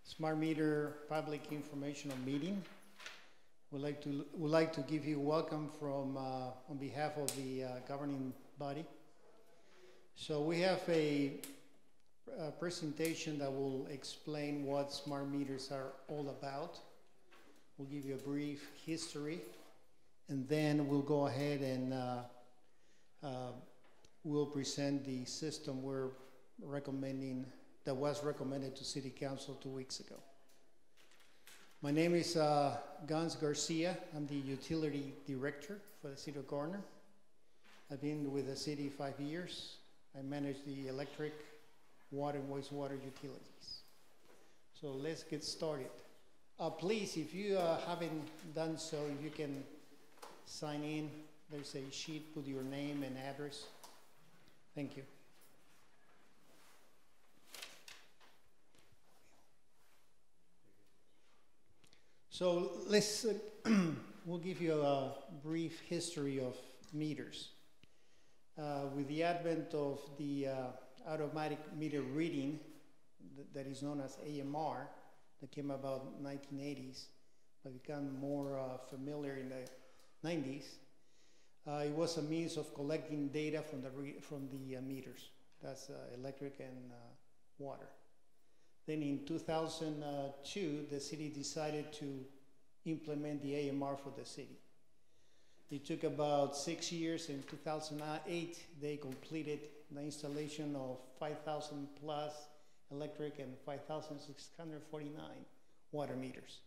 Smart Meter Public Informational Meeting. We'd like to give you welcome from on behalf of the governing body. So we have a presentation that will explain what smart meters are all about. We'll give you a brief history, and then we'll go ahead and we'll present the system we're recommending, that was recommended to City Council 2 weeks ago. My name is Gans Garcia. I'm the Utility Director for the City of Gardner. I've been with the city 5 years. I manage the electric, water, and wastewater utilities. So let's get started. Please, if you haven't done so, if you can sign in. There's a sheet with your name and address. Thank you. So let's, we'll give you a brief history of meters. With the advent of the automatic meter reading, that is known as AMR, that came about in the 1980s, but became more familiar in the 90s. It was a means of collecting data from the meters. That's electric and water. Then in 2002, the city decided to implement the AMR for the city. It took about 6 years. In 2008, they completed the installation of 5,000 plus electric and 5,649 water meters.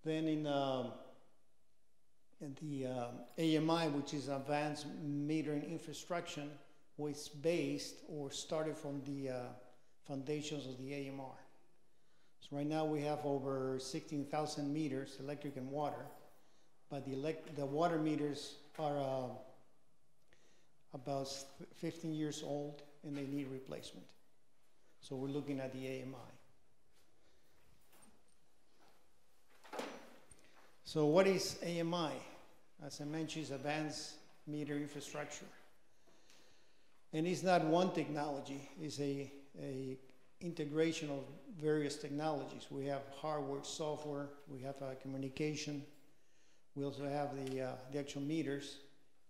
Then in the AMI, which is Advanced Metering Infrastructure, was based or started from the foundations of the AMR. So right now we have over 16,000 meters, electric and water, but the water meters are about 15 years old and they need replacement. So we're looking at the AMI. So what is AMI? As I mentioned, it's Advanced Meter Infrastructure. And it's not one technology, it's a integration of various technologies. We have hardware, software, we have communication, we also have the actual meters,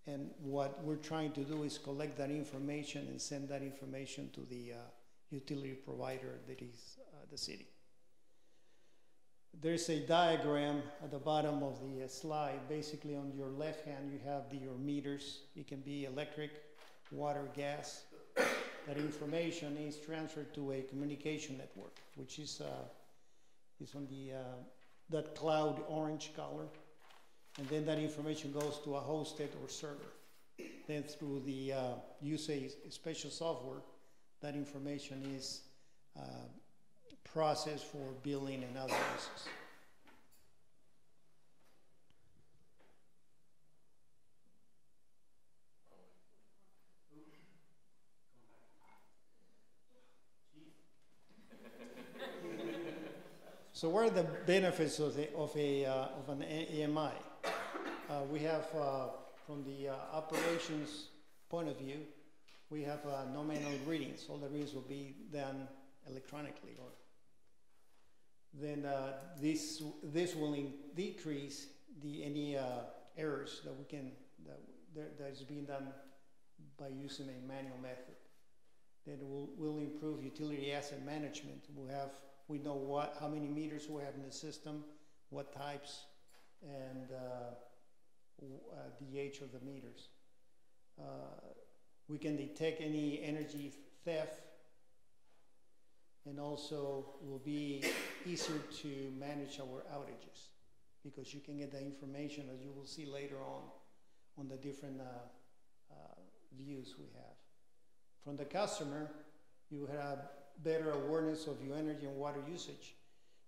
and what we're trying to do is collect that information and send that information to the utility provider that is the city. There's a diagram at the bottom of the slide. Basically on your left hand you have your meters. It can be electric, water, gas. That information is transferred to a communication network, which is on that cloud orange color. And then that information goes to a hosted or server. Then through the use a special software, that information is processed for billing and other uses. So what are the benefits of an AMI? We have, from the operations point of view, we have no manual readings. All the readings will be done electronically. Then this will decrease any errors that is being done by using a manual method. Then will improve utility asset management. We know how many meters we have in the system, what types, and the age of the meters. We can detect any energy theft, and also it will be easier to manage our outages because you can get the information, as you will see later on the different views we have. From the customer, you have better awareness of your energy and water usage.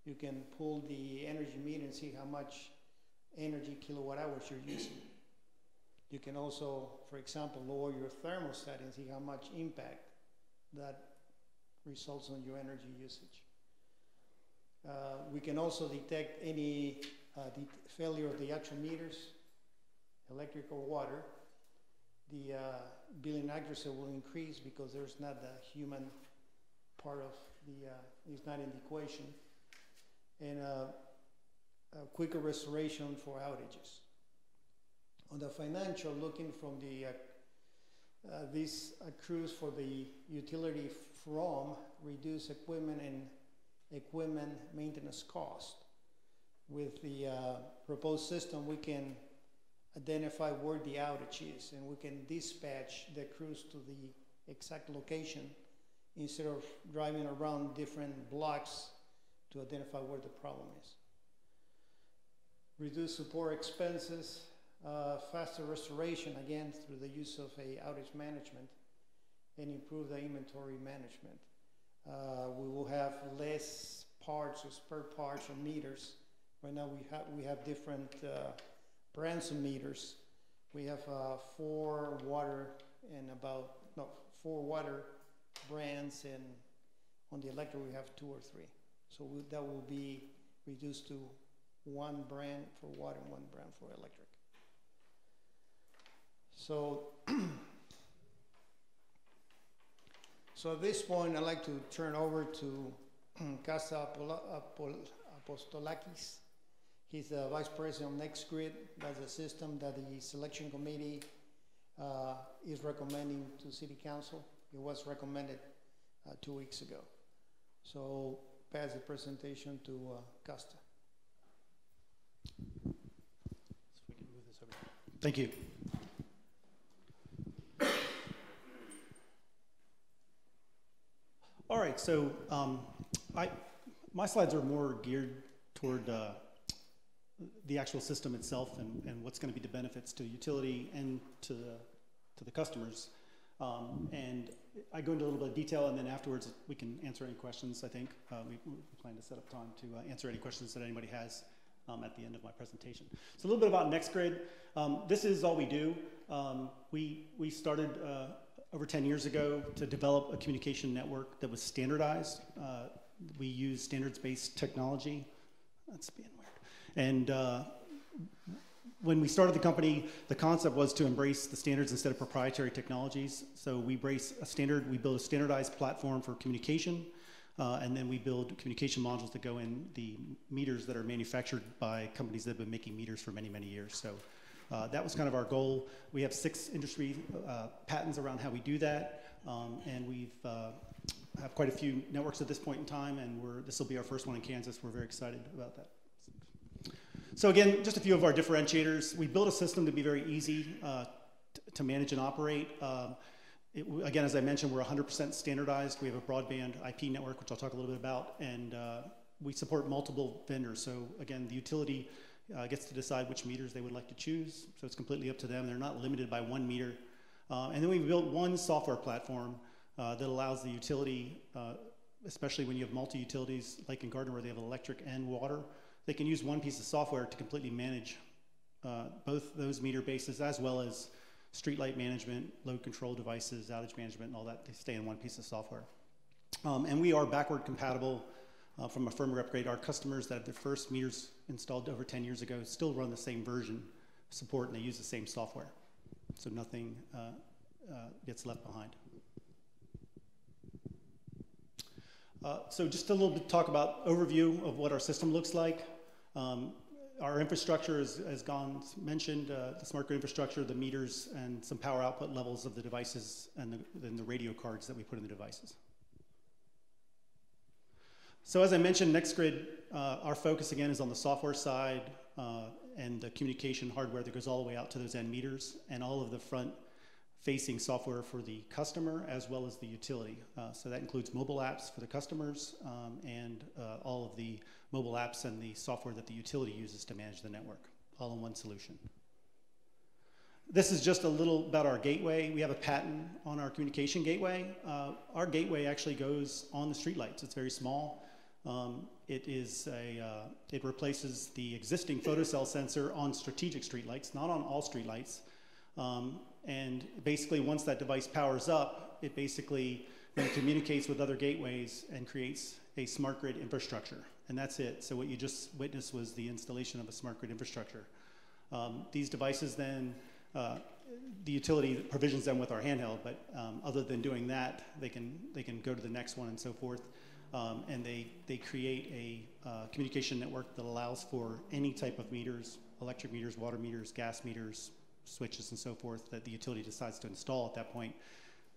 You can pull the energy meter and see how much energy kilowatt hours you're using. You can also, for example, lower your thermostat and see how much impact that results on your energy usage. We can also detect any failure of the actual meters, electric or water. The billing accuracy will increase because there's not the human part of is not in the equation, and a quicker restoration for outages. On the financial, looking from the this accrues for the utility from reduced equipment and equipment maintenance cost. With the proposed system, we can identify where the outage is, and we can dispatch the crews to the exact location instead of driving around different blocks to identify where the problem is. Reduce support expenses, faster restoration, again, through the use of a outage management, and improve the inventory management. We will have less parts or spare parts or meters. Right now we have different brands of meters. We have four water brands, and on the electric we have 2 or 3. So that will be reduced to one brand for water and one brand for electric. So, so at this point, I'd like to turn over to Casa Apostolakis. He's the Vice President of NextGrid. That's a system that the selection committee is recommending to City Council. It was recommended 2 weeks ago. So, pass the presentation to Costa. Thank you. All right, so my slides are more geared toward the actual system itself and what's going to be the benefits to the utility and to the customers. And I go into a little bit of detail, and then afterwards we can answer any questions. I think we plan to set up time to answer any questions that anybody has at the end of my presentation. So a little bit about NextGrid. This is all we do. We started over 10 years ago to develop a communication network that was standardized. We use standards-based technology. That's being weird. And when we started the company, the concept was to embrace the standards instead of proprietary technologies. So we build a standardized platform for communication, and then we build communication modules that go in the meters that are manufactured by companies that have been making meters for many, many years. So that was kind of our goal. We have 6 industry patents around how we do that, and we've have quite a few networks at this point in time, and this will be our first one in Kansas. We're very excited about that. So again, just a few of our differentiators. We built a system to be very easy to manage and operate. Again, as I mentioned, we're 100% standardized. We have a broadband IP network, which I'll talk a little bit about, and we support multiple vendors. So again, the utility gets to decide which meters they would like to choose, so it's completely up to them. They're not limited by one meter. And then we built one software platform that allows the utility, especially when you have multi-utilities, like in Gardner where they have electric and water, they can use one piece of software to completely manage both those meter bases as well as streetlight management, load control devices, outage management, and all that. They stay in one piece of software. And we are backward compatible from a firmware upgrade. Our customers that have their first meters installed over 10 years ago still run the same version support, and they use the same software. So nothing gets left behind. So just a little bit talk about overview of what our system looks like. Our infrastructure is, as Gon mentioned, the smart grid infrastructure, the meters, and some power output levels of the devices, and the radio cards that we put in the devices. So as I mentioned, NextGrid, our focus again is on the software side and the communication hardware that goes all the way out to those end meters, and all of the front-facing software for the customer as well as the utility. So that includes mobile apps for the customers and all of the mobile apps and the software that the utility uses to manage the network, all in one solution. This is just a little about our gateway. We have a patent on our communication gateway. Our gateway actually goes on the streetlights. It's very small. It replaces the existing photocell sensor on strategic streetlights, not on all streetlights. And basically, once that device powers up, it basically then communicates with other gateways and creates a smart grid infrastructure. And that's it. So what you just witnessed was the installation of a smart grid infrastructure. These devices then, the utility provisions them with our handheld, but other than doing that, they can go to the next one and so forth. and they create a communication network that allows for any type of meters, electric meters, water meters, gas meters, switches, and so forth that the utility decides to install at that point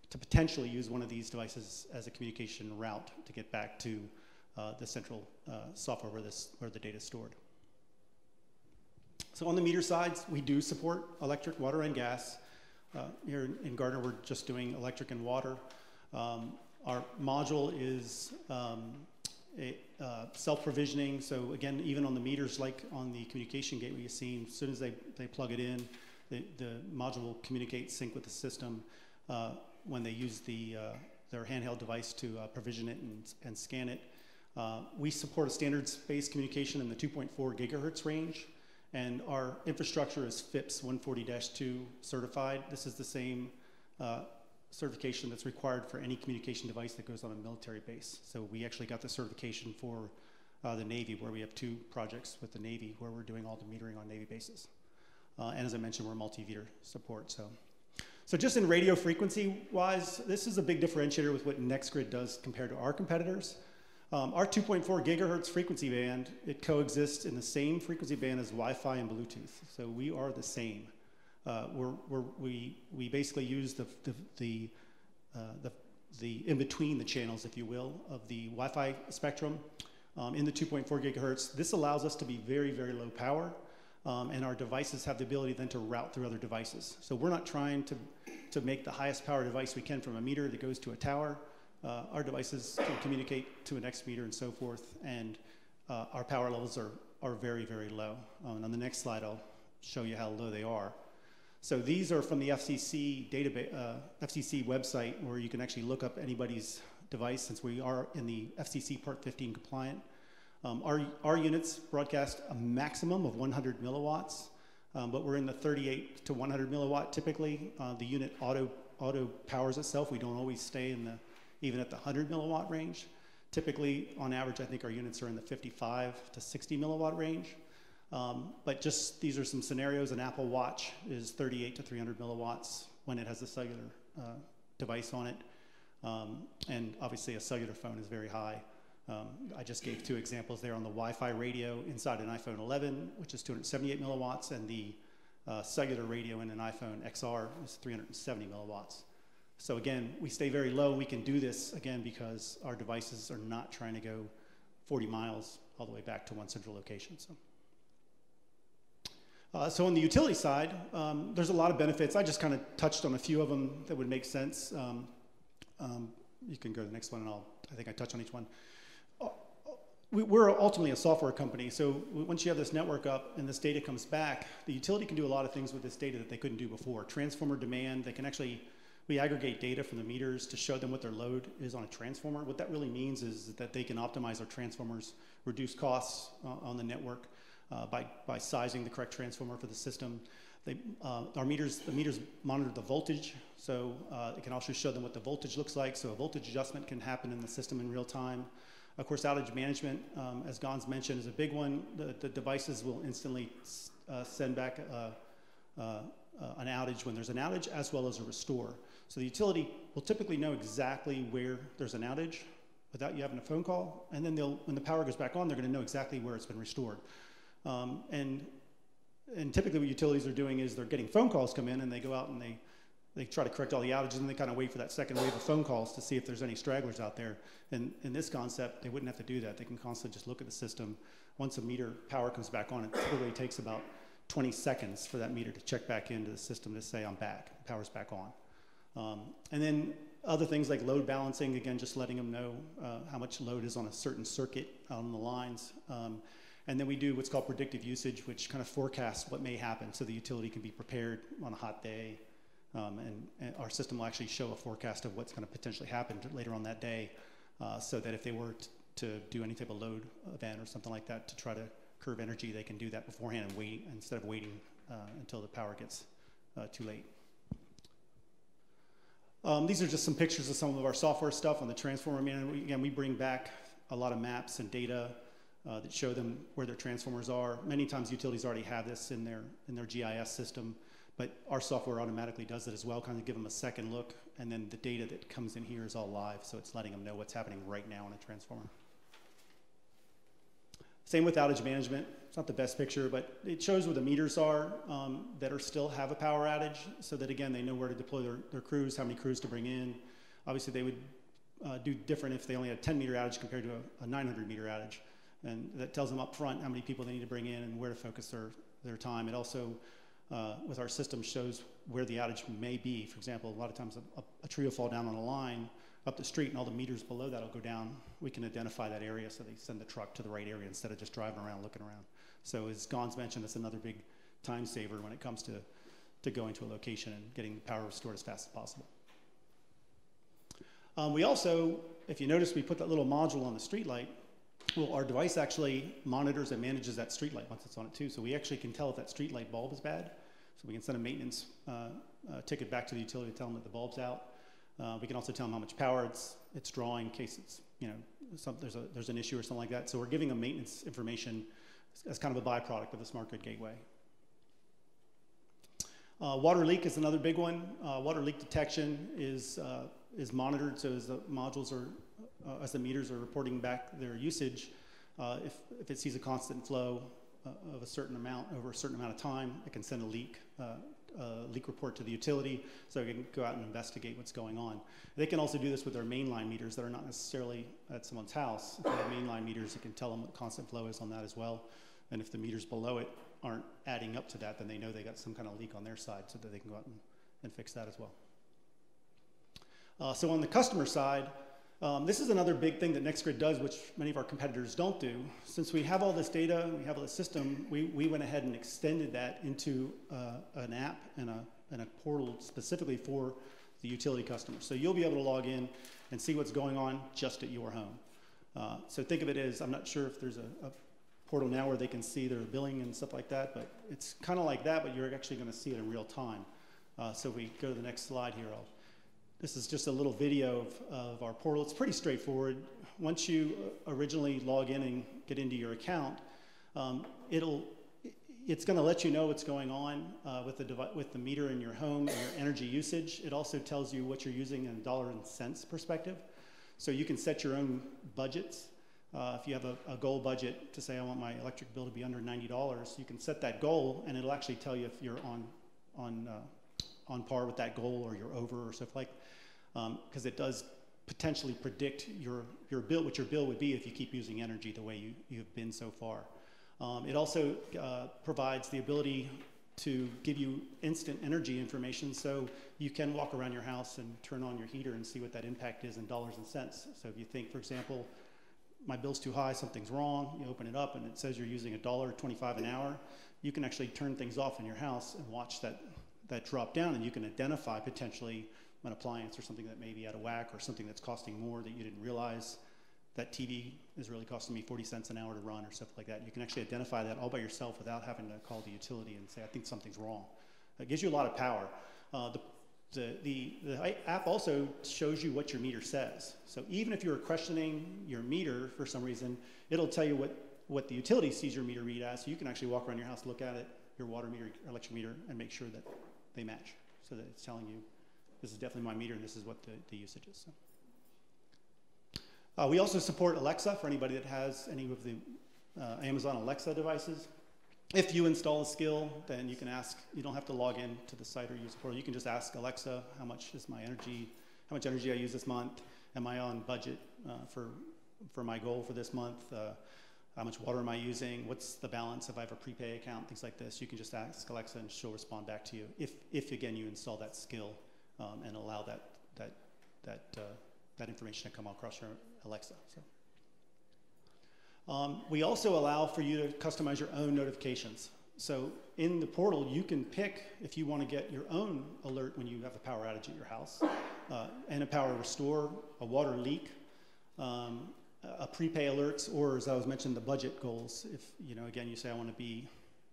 to potentially use one of these devices as a communication route to get back to the central software where the data is stored. So on the meter sides, we do support electric, water, and gas. Here in Gardner, we're just doing electric and water. Our module is self-provisioning, so again, even on the meters, like on the communication gateway you've seen, as soon as they plug it in, the module will communicate, sync with the system when they use their handheld device to provision it and scan it. We support a standards-based communication in the 2.4 gigahertz range, and our infrastructure is FIPS 140-2 certified. This is the same certification that's required for any communication device that goes on a military base. So we actually got the certification for the Navy, where we have 2 projects with the Navy where we're doing all the metering on Navy bases. And as I mentioned, we're multi-meter support. So just in radio frequency wise, this is a big differentiator with what NextGrid does compared to our competitors. Our 2.4 gigahertz frequency band, it coexists in the same frequency band as Wi-Fi and Bluetooth. So we are the same. We basically use the in between the channels, if you will, of the Wi-Fi spectrum in the 2.4 gigahertz. This allows us to be very, very low power, and our devices have the ability then to route through other devices. So we're not trying to make the highest power device we can from a meter that goes to a tower. Our devices can communicate to a next meter and so forth, and our power levels are very, very low. And on the next slide, I'll show you how low they are. So these are from the FCC FCC website, where you can actually look up anybody's device, since we are in the FCC Part 15 compliant. Our units broadcast a maximum of 100 milliwatts, but we're in the 38 to 100 milliwatt typically. The unit auto powers itself. We don't always stay in even at the 100 milliwatt range. Typically, on average, I think our units are in the 55 to 60 milliwatt range. But just these are some scenarios. An Apple Watch is 38 to 300 milliwatts when it has a cellular device on it. And obviously a cellular phone is very high. I just gave 2 examples there on the Wi-Fi radio inside an iPhone 11, which is 278 milliwatts, and the cellular radio in an iPhone XR is 370 milliwatts. So again, we stay very low. We can do this, again, because our devices are not trying to go 40 miles all the way back to one central location. So on the utility side, there's a lot of benefits. I just kind of touched on a few of them that would make sense. You can go to the next one, and I think I touched on each one. We're ultimately a software company, so once you have this network up and this data comes back, the utility can do a lot of things with this data that they couldn't do before. Transformer demand, they can actually, we aggregate data from the meters to show them what their load is on a transformer. What that really means is that they can optimize our transformers, reduce costs on the network by sizing the correct transformer for the system. The meters monitor the voltage, so it can also show them what the voltage looks like, so a voltage adjustment can happen in the system in real time. Of course, outage management, as Gons mentioned, is a big one. The devices will instantly send back an outage when there's an outage, as well as a restore. So the utility will typically know exactly where there's an outage without you having a phone call, and then when the power goes back on, they're going to know exactly where it's been restored. And typically what utilities are doing is they're getting phone calls come in, and they go out and they try to correct all the outages, and they kind of wait for that second wave of phone calls to see if there's any stragglers out there. And in this concept, they wouldn't have to do that. They can constantly just look at the system. Once a meter power comes back on, it typically takes about 20 seconds for that meter to check back into the system to say, I'm back, power's back on. And then other things like load balancing, again, just letting them know how much load is on a certain circuit on the lines. And then we do what's called predictive usage, which kind of forecasts what may happen so the utility can be prepared on a hot day. And our system will actually show a forecast of what's going to potentially happen later on that day, so that if they were to do any type of load event or something like that to try to curve energy, they can do that beforehand and wait instead of waiting until the power gets too late. These are just some pictures of some of our software stuff on the transformer. Again, we bring back a lot of maps and data that show them where their transformers are. Many times utilities already have this in their GIS system, But our software automatically does it as well, kind of give them a second look, and then the data that comes in here is all live, so it's letting them know what's happening right now in a transformer. Same with outage management. It's not the best picture, but it shows where the meters are that still have a power outage, so that again, they know where to deploy their crews, how many crews to bring in. Obviously, they would do different if they only had a 10 meter outage compared to a 900 meter outage. And that tells them up front how many people they need to bring in and where to focus their time. It also, with our system, shows where the outage may be. For example, a lot of times a tree will fall down on a line up the street and all the meters below that will go down. We can identify that area so they send the truck to the right area instead of just driving around looking around. So as Gons mentioned, that's another big time saver when it comes to going to a location and getting the power restored as fast as possible. We also, if you notice, we put that little module on the street light. Well, our device actually monitors and manages that street light once it's on it too. So we actually can tell if that street light bulb is bad. So we can send a maintenance ticket back to the utility to tell them that the bulb's out. We can also tell them how much power it's drawing in case it's, you know, there's an issue or something like that. So we're giving them maintenance information as kind of a byproduct of the smart grid gateway. Water leak is another big one. Water leak detection is monitored, so as the modules are, as the meters are reporting back their usage, if it sees a constant flow of a certain amount over a certain amount of time, it can send a leak report to the utility, so it can go out and investigate what's going on. They can also do this with their mainline meters that are not necessarily at someone's house. If they have mainline meters, it can tell them what constant flow is on that as well. And if the meters below it aren't adding up to that, then they know they got some kind of leak on their side so that they can go out and fix that as well. So on the customer side, this is another big thing that NextGrid does, which many of our competitors don't do. Since we have all this data, we have all this system, we went ahead and extended that into an app and a portal specifically for the utility customers. So you'll be able to log in and see what's going on just at your home. So think of it as, I'm not sure if there's a portal now where they can see their billing and stuff like that, but it's kind of like that, but you're actually going to see it in real time. So if we go to the next slide here, this is just a little video of our portal. It's pretty straightforward. Once you originally log in and get into your account, it's going to let you know what's going on with the meter in your home and your energy usage. It also tells you what you're using in dollar and cents perspective. So you can set your own budgets. If you have a goal budget to say, I want my electric bill to be under $90, you can set that goal, and it'll actually tell you if you're on par with that goal or you're over or stuff like, because it does potentially predict your bill, what your bill would be if you keep using energy the way you've been so far. It also provides the ability to give you instant energy information, so you can walk around your house and turn on your heater and see what that impact is in dollars and cents. So if you think, for example, my bill's too high, something's wrong, you open it up and it says you're using $1.25 an hour, you can actually turn things off in your house and watch that drop down, and you can identify potentially an appliance or something that may be out of whack or something that's costing more that you didn't realize. That TV is really costing me 40 cents an hour to run or stuff like that. You can actually identify that all by yourself without having to call the utility and say, I think something's wrong. It gives you a lot of power. The app also shows you what your meter says. So even if you're questioning your meter for some reason, it'll tell you what the utility sees your meter read as. So you can actually walk around your house, look at it, your water meter, your electric meter, and make sure that they match, so that it's telling you this is definitely my meter and this is what the usage is. So. We also support Alexa for anybody that has any of the Amazon Alexa devices. If you install a skill, then you can ask, you don't have to log in to the site or use the portal. You can just ask Alexa, how much is my energy, how much energy I use this month? Am I on budget for my goal for this month? How much water am I using? What's the balance if I have a prepay account? Things like this. You can just ask Alexa and she'll respond back to you if again, you install that skill and allow that information to come across your Alexa. So. We also allow for you to customize your own notifications. So in the portal, you can pick if you want to get your own alert when you have a power outage at your house, and a power restore, a water leak, a prepay alerts, or as I was mentioning, the budget goals. If again, you say I want to be,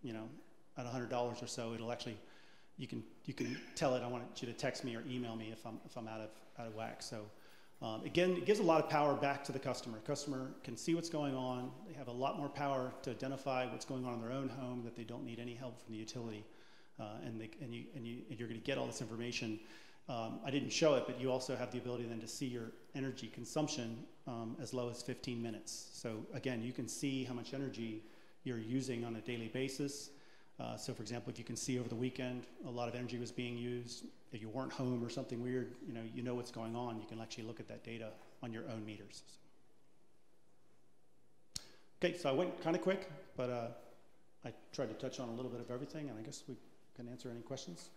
at $100 or so, it'll actually, you can tell it I want you to text me or email me if I'm out of whack. So. Again, it gives a lot of power back to the customer. Customer can see what's going on. They have a lot more power to identify what's going on in their own home, that they don't need any help from the utility. and you're going to get all this information. I didn't show it, but you also have the ability then to see your energy consumption as low as 15 minutes. So again, you can see how much energy you're using on a daily basis. So for example, if you can see over the weekend, a lot of energy was being used. If you weren't home or something weird, you know what's going on. You can actually look at that data on your own meters. Okay, so I went kind of quick, but I tried to touch on a little bit of everything, and I guess we can answer any questions.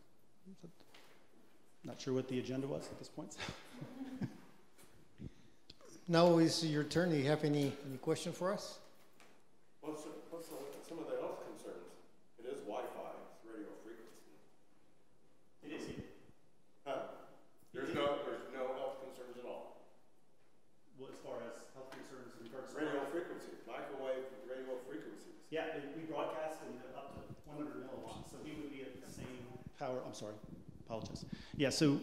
Not sure what the agenda was at this point. Now is your turn. Do you have any question for us? What's some of the health concerns? It is Wi-Fi, it's radio frequency. It is. There's no health concerns at all. Well, as far as health concerns in regards to Radio frequency, microwave radio frequencies. Yeah, we broadcast up to 100 milliwatts, so we would be at the same power. I'm sorry, apologize. Yeah, so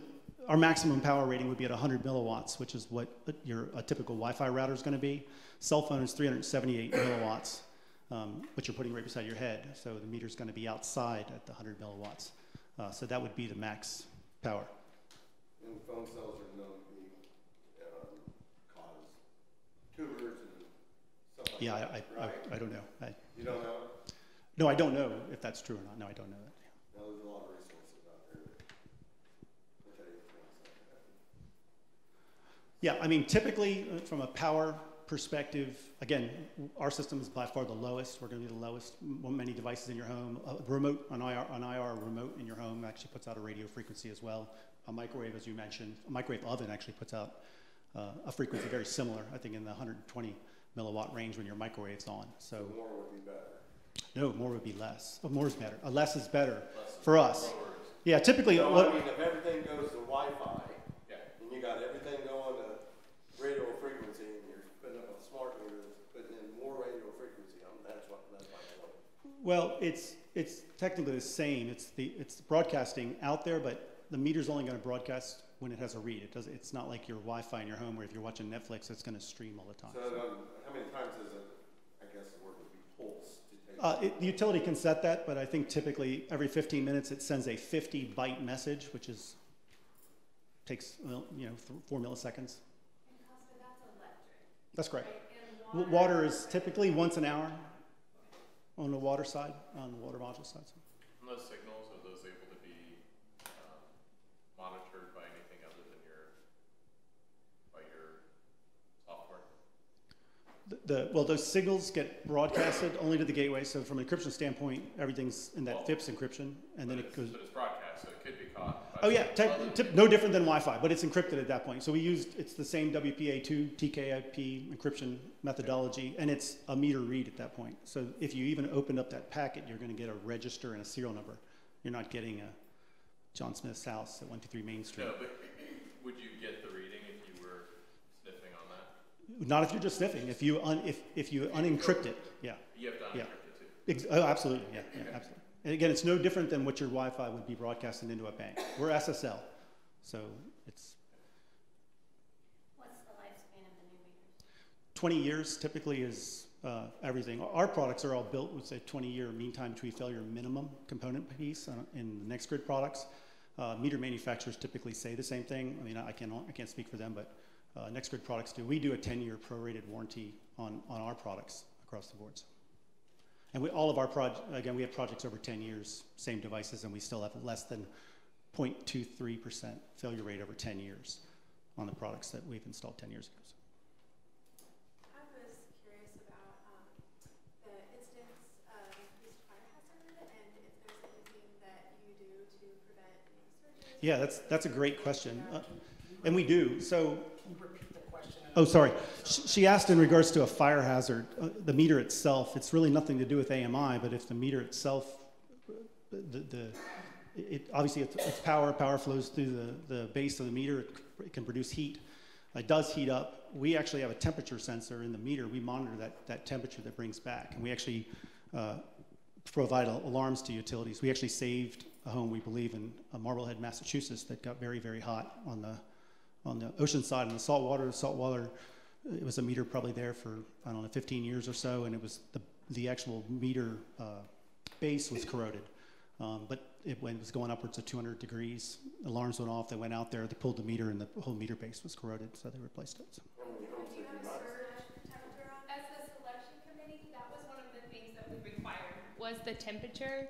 our maximum power rating would be at 100 milliwatts, which is what a typical Wi-Fi router is going to be. Cell phone is 378 milliwatts, which you're putting right beside your head. So the meter's going to be outside at the 100 milliwatts. So that would be the max power. And phone cells are known to be cause tumors and stuff like Yeah, that. Right? I don't know. You don't know? No, I don't know if that's true or not. No, I don't know that. No, there's a lot of resources out there that will tell you things like that. Yeah, I mean, typically from a power perspective, again, our system is by far the lowest. We're going to be the lowest. Many devices in your home, a remote, an IR remote in your home actually puts out a radio frequency as well. A microwave, as you mentioned, a microwave oven actually puts out a frequency very similar, I think in the 120 milliwatt range when your microwave's on. So more would be better. No, more would be less. More is better. Less is better for us. Yeah, typically. So, I mean, if everything goes to Wi-Fi, and you got everything going to radio frequency, and you're putting up a smart meter that's putting in more radio frequency, that's my point. Well, it's technically the same. It's broadcasting out there, but the meter's only going to broadcast when it has a read. It's not like your Wi-Fi in your home where if you're watching Netflix, it's going to stream all the time. So how many times is it? I guess the word would be pulse. The utility can set that, but I think typically every 15 minutes it sends a 50 byte message, which takes 4 milliseconds. And that's electric. That's correct. Right? And Water is typically once an hour on the water side, on the water module side. And those signals, are those able to be monitored by anything other than your software? Well, those signals get broadcasted only to the gateway. So from an encryption standpoint, everything's in that FIPS encryption, and then it goes. But it's broadcast, so it could be caught. Oh yeah, no different than Wi-Fi, but it's encrypted at that point. So it's the same WPA2 TKIP encryption methodology, and it's a meter read at that point. So if you even open up that packet, you're going to get a register and a serial number. You're not getting a John Smith's house at 123 Main Street. No, but would you get the reading if you were sniffing on that? Not if you're just sniffing. If you unencrypt it, yeah. You have to unencrypt it too. Oh, absolutely, yeah, absolutely. And again, it's no different than what your Wi-Fi would be broadcasting into a bank. We're SSL, so it's. what's the lifespan of the new meters? 20 years typically is everything. Our products are all built with a 20-year mean time between failure minimum component piece in the NextGrid products. Meter manufacturers typically say the same thing. I mean, I can't speak for them, but NextGrid products do. We do a 10-year prorated warranty on our products across the boards. And all of our again, we have projects over 10 years, same devices, and we still have less than 0.23% failure rate over 10 years on the products that we've installed 10 years ago. I was curious about the instance of increased fire hazard and if there's anything that you do to prevent any surges. Yeah, that's a great question, and we do. So, Can you repeat the question? oh, sorry. She asked in regards to a fire hazard. The meter itself, it's really nothing to do with AMI, but if the meter itself, obviously it's power. Power flows through the base of the meter. It can produce heat. It does heat up. We actually have a temperature sensor in the meter. We monitor that temperature that brings back, and we actually provide alarms to utilities. We actually saved a home, we believe, in Marblehead, Massachusetts, that got very, very hot on the ocean side, and the salt water. It was a meter probably there for, I don't know, 15 years or so, and it was the actual meter base was corroded. But it was going upwards of 200 degrees. Alarms went off. They went out there. They pulled the meter, and the whole meter base was corroded, so they replaced it. So. Do you have a surge protector on? As the selection committee, that was one of the things that we required was the temperature,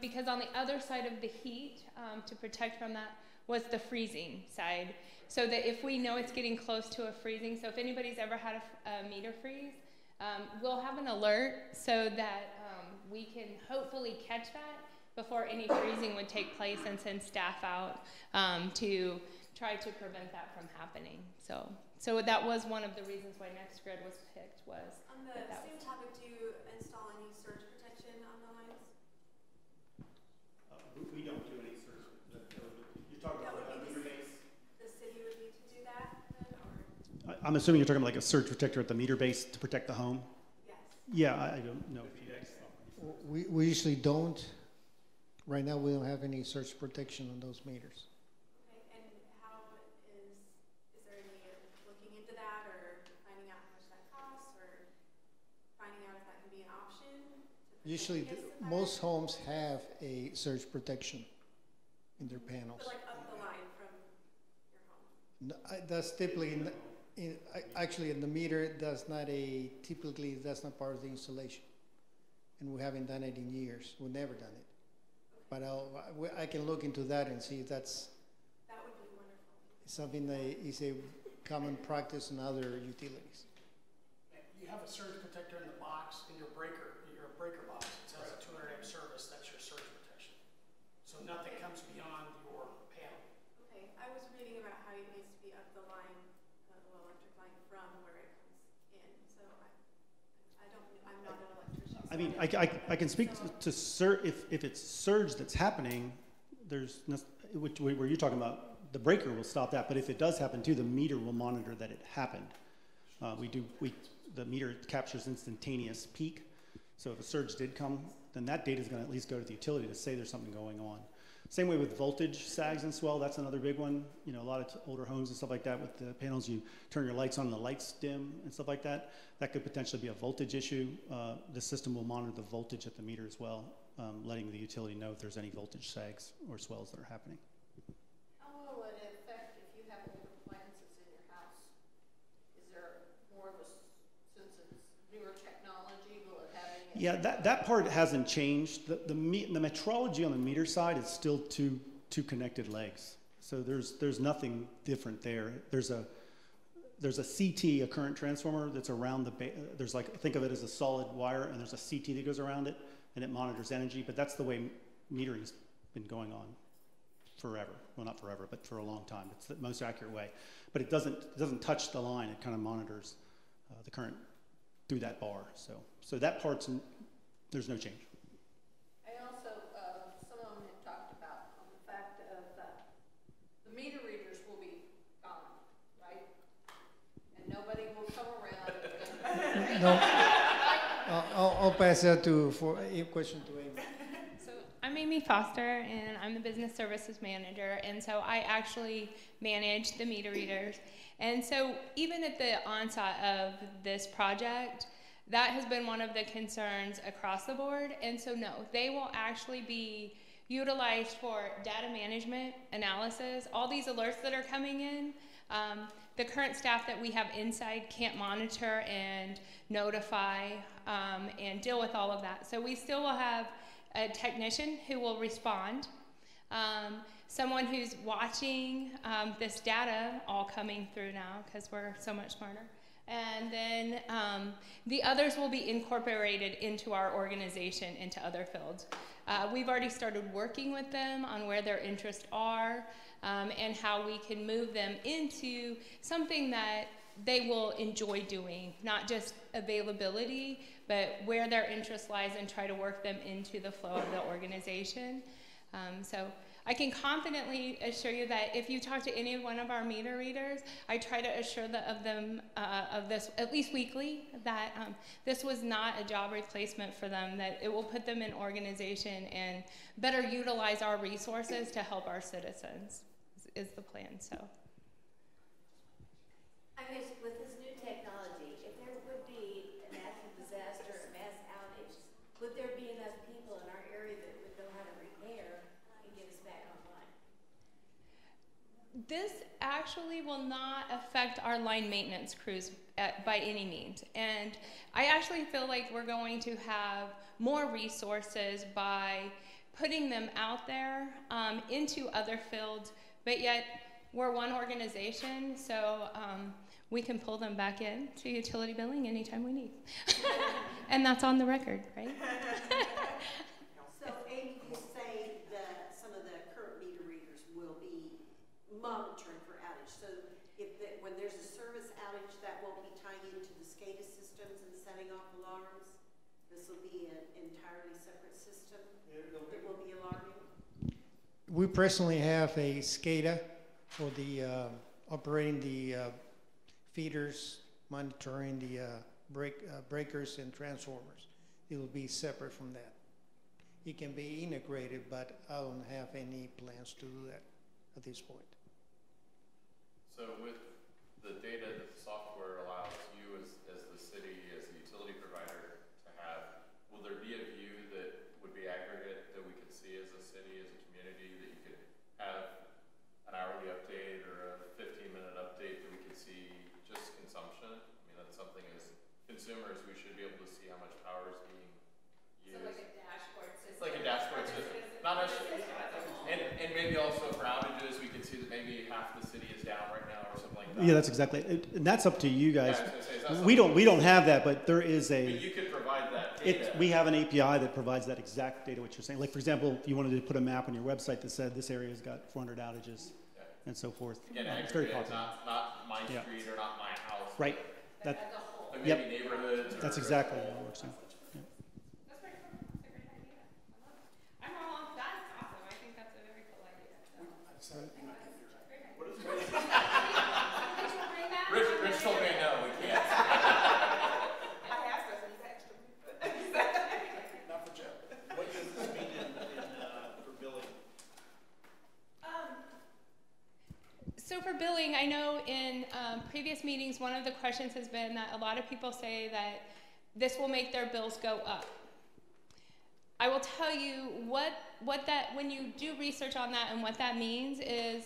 because on the other side of the heat, to protect from that, was the freezing side. So that if we know it's getting close to a freezing, so if anybody's ever had a meter freeze, we'll have an alert so that we can hopefully catch that before any freezing would take place and send staff out to try to prevent that from happening. So that was one of the reasons why NextGrid was picked. Was on the same topic, do you install any surge protection on the lines? We don't do any surge. You're talking about the meter base. The city would need to do that, then, or? I'm assuming you're talking about like a surge protector at the meter base to protect the home. Yes. Yeah, I don't know if you guys. We usually don't. Right now, we don't have any surge protection on those meters. Okay, and how is there any looking into that, or finding out how much that costs, or finding out if that can be an option? Usually, most homes have a surge protection in their panels. But like up the line from your home? No, that's typically, actually in the meter, that's not part of the installation. And we haven't done it in years. We've never done it. But I can look into that and see if that would be wonderful. Something that is a common practice in other utilities. You have a surge protector in the box, in your breaker box. It says a 200 amp service, that's your surge protection. So nothing comes beyond your panel. Okay, I was reading about how it needs to be up the line, the electric line from where it comes in. So I'm not an electrician. I mean, I can speak to if it's surge that's happening, there's no, where you're talking about, the breaker will stop that. But if it does happen too, the meter will monitor that it happened. The meter captures instantaneous peak. So if a surge did come, then that data is going to at least go to the utility to say there's something going on. Same way with voltage sags and swell. That's another big one. You know, a lot of older homes and stuff like that with the panels, you turn your lights on and the lights dim and stuff like that. That could potentially be a voltage issue. The system will monitor the voltage at the meter as well, letting the utility know if there's any voltage sags or swells that are happening. How will it affect if you have old appliances in your house? Is there more of a, since it's newer technology, will it have any? Yeah, that part hasn't changed. The metrology on the meter side is still two connected legs. So there's nothing different there. There's a CT, a current transformer, that's around there's like, think of it as a solid wire, and there's a CT that goes around it, and it monitors energy. But that's the way metering's been going on forever. Well, not forever, but for a long time. It's the most accurate way. But it doesn't touch the line. It kind of monitors the current through that bar. So that part's, there's no change. I also, some of them had talked about on the fact of the meter readers will be gone, right? And nobody will come around. No, I'll pass that for a question to Amy. So I'm Amy Foster, and I'm the business services manager, and so I actually manage the meter readers. And so even at the onset of this project, that has been one of the concerns across the board. And so no, they will actually be utilized for data management, analysis, all these alerts that are coming in. The current staff that we have inside can't monitor and notify and deal with all of that. So we still will have a technician who will respond, someone who's watching this data all coming through now because we're so much smarter. And then the others will be incorporated into our organization, into other fields. We've already started working with them on where their interests are and how we can move them into something that they will enjoy doing, not just availability, but where their interest lies, and try to work them into the flow of the organization. So I can confidently assure you that if you talk to any one of our meter readers, I try to assure them of this at least weekly, that this was not a job replacement for them, that it will put them in organization and better utilize our resources to help our citizens is the plan. So. I guess with this new technology, if there would be a natural disaster, a mass outage, would there be enough people in our area that would know how to repair actually will not affect our line maintenance crews by any means. And I actually feel like we're going to have more resources by putting them out there into other fields, but yet we're one organization, so we can pull them back in to utility billing anytime we need. And that's on the record, right? So Amy, you say that some of the current meter readers will be monitoring for outage. So when there's a service outage, that won't be tying into the SCADA systems and setting off alarms? This will be an entirely separate system that will be alarming? We presently have a SCADA for the operating the feeders, monitoring the breakers and transformers. It will be separate from that. It can be integrated, but I don't have any plans to do that at this point. So with the data that the software allows you as the city, as the utility provider to have, will there be a view that would be aggregate that we could see as a city, as a community, that you could have an hourly update or a 15-minute update that we could see just consumption? I mean, that's something as consumers we should be able to see how much power is being used. So like a dashboard system. It's like a dashboard system. Not necessarily. And maybe also for outages, we could see that maybe half the city is down right now or something like that. Yeah, that's exactly it. And that's up to you guys. Yeah, I was gonna say, We don't have that, but there is a. But you could provide that data. We have an API that provides that exact data, what you're saying. Like, for example, if you wanted to put a map on your website that said this area's got 400 outages and so forth. Again, It's very aggregate, popular. not my street or not my house. Right. But maybe Yep. neighborhoods. That's exactly what it works on. Yeah. That's pretty cool. That's a great idea. I love it. I'm all on that. It's awesome. I think that's a very cool idea. So. What is Rich told me no, we can't. I asked us, he's extra. Not for Jeff. What does this mean for billing? So for billing, I know in previous meetings, one of the questions has been that a lot of people say that this will make their bills go up. I will tell you when you do research on that and what that means is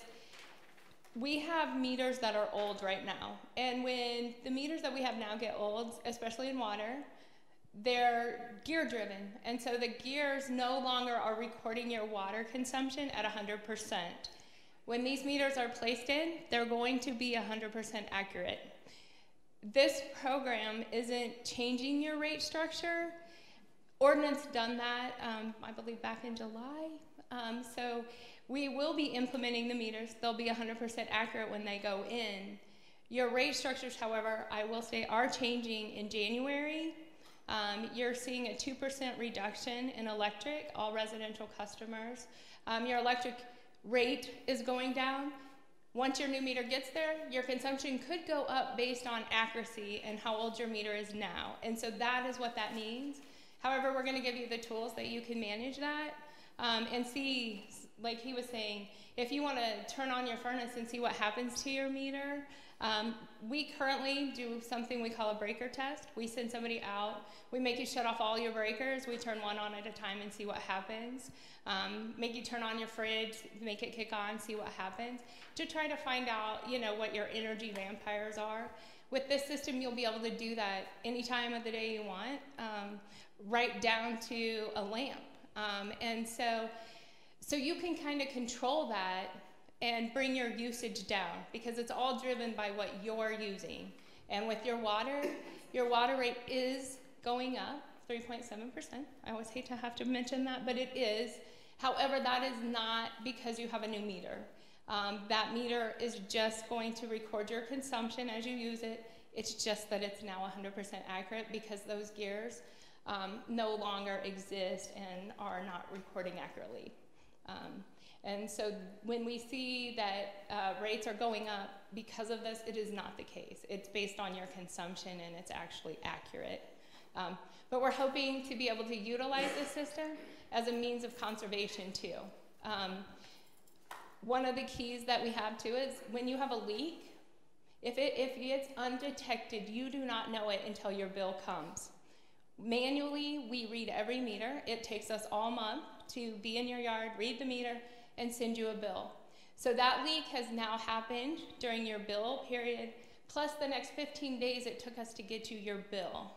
we have meters that are old right now. And when the meters that we have now get old, especially in water, they're gear driven. And so the gears no longer are recording your water consumption at 100%. When these meters are placed in, they're going to be 100% accurate. This program isn't changing your rate structure. Ordinance done that, I believe, back in July. So we will be implementing the meters. They'll be 100% accurate when they go in. Your rate structures, however, I will say, are changing in January. You're seeing a 2% reduction in electric, all residential customers. Your electric rate is going down. Once your new meter gets there, your consumption could go up based on accuracy and how old your meter is now. And so that is what that means. However, we're going to give you the tools that you can manage that and see, like he was saying, if you want to turn on your furnace and see what happens to your meter, we currently do something we call a breaker test. We send somebody out, we make you shut off all your breakers, we turn one on at a time and see what happens. Make you turn on your fridge, make it kick on, see what happens, to try to find out, what your energy vampires are. With this system, you'll be able to do that any time of the day you want, right down to a lamp. And so you can kind of control that and bring your usage down, because it's all driven by what you're using. And with your water rate is going up 3.7%. I always hate to have to mention that, but it is. However, that is not because you have a new meter. That meter is just going to record your consumption as you use it. It's just that it's now 100% accurate because those gears no longer exist and are not recording accurately. And so when we see that rates are going up because of this, it is not the case. It's based on your consumption and it's actually accurate. But we're hoping to be able to utilize this system as a means of conservation too. One of the keys that we have too is when you have a leak, if it's undetected, you do not know it until your bill comes. Manually, we read every meter. It takes us all month to be in your yard, read the meter, and send you a bill. So that leak has now happened during your bill period, plus the next 15 days it took us to get you your bill.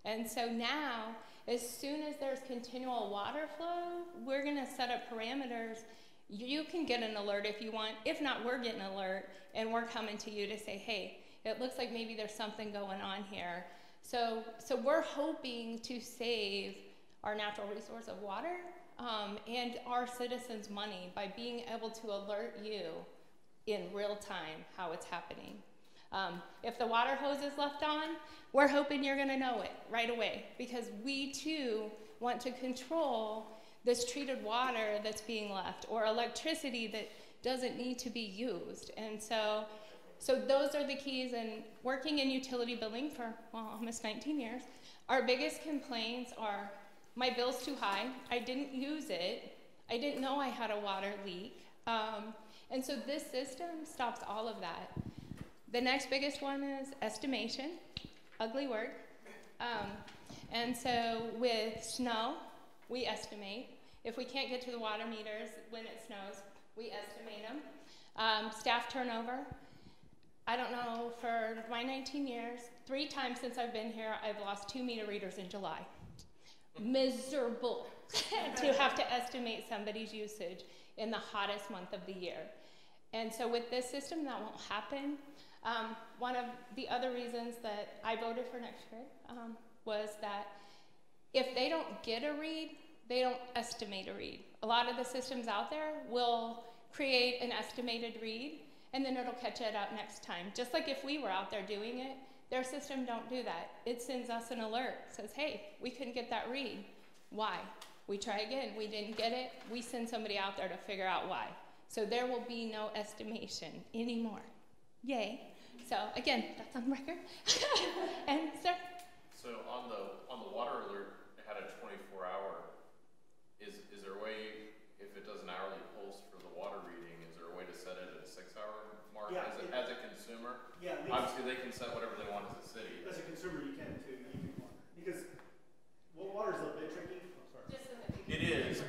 And so now, as soon as there's continual water flow, we're gonna set up parameters. You can get an alert if you want. If not, we're getting an alert, and we're coming to you to say, hey, it looks like maybe there's something going on here. So we're hoping to save our natural resource of water and our citizens' money by being able to alert you in real time how it's happening. If the water hose is left on, we're hoping you're gonna know it right away, because we too want to control this treated water that's being left, or electricity that doesn't need to be used. And so those are the keys. And working in utility billing for, well, almost 19 years, our biggest complaints are, my bill's too high, I didn't use it, I didn't know I had a water leak. And so this system stops all of that. The next biggest one is estimation, ugly word. And so with snow, we estimate. If we can't get to the water meters when it snows, we estimate them. Staff turnover. I don't know, for my 19 years, 3 times since I've been here, I've lost 2 meter readers in July. Miserable to have to estimate somebody's usage in the hottest month of the year. And so with this system, that won't happen. One of the other reasons that I voted for next year was that if they don't get a read, they don't estimate a read. A lot of the systems out there will create an estimated read, and then it'll catch it out next time. Just like if we were out there doing it, their system don't do that. It sends us an alert, says, hey, we couldn't get that read. Why? We try again, we didn't get it, we send somebody out there to figure out why. So there will be no estimation anymore. Yay. So again, that's on record. And sir? So on the water alert, it had a 24-hour. Is there a way, if it does an hourly pulse for the water reading, is there a way to set it at a 6-hour mark? Yeah, as a consumer? Yeah. Obviously, they can set whatever they want as a city. As a consumer, you can too. Because water's a bit tricky. Oh, sorry. It is,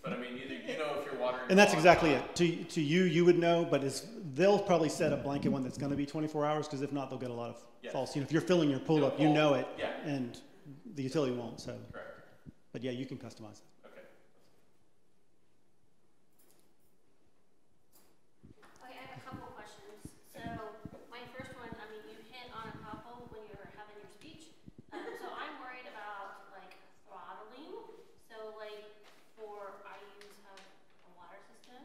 but I mean, you know if you're watering. And that's exactly it. To you, you would know, but they'll probably set a blanket one that's going to be 24 hours, because if not, they'll get a lot of false. If you're filling your pool up, you know it, and the utility won't. So. Correct. But yeah, you can customize it. Okay, I have a couple questions. So my first one, I mean, you hit on a couple when you were having your speech. So I'm worried about like throttling. So like I have a water system,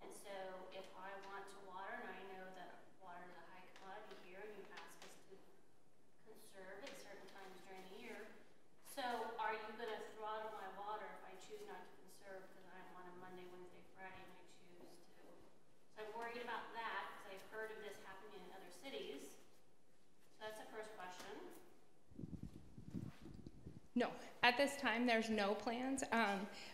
and so if I want to water, and I know that water is a high commodity here, and you ask us to conserve at certain times during the year. So are you going to throttle my water if I choose not to conserve because I'm on a Monday, Wednesday, Friday, and I choose to? So I'm worried about that because I've heard of this happening in other cities. So that's the first question. No, at this time, there's no plans.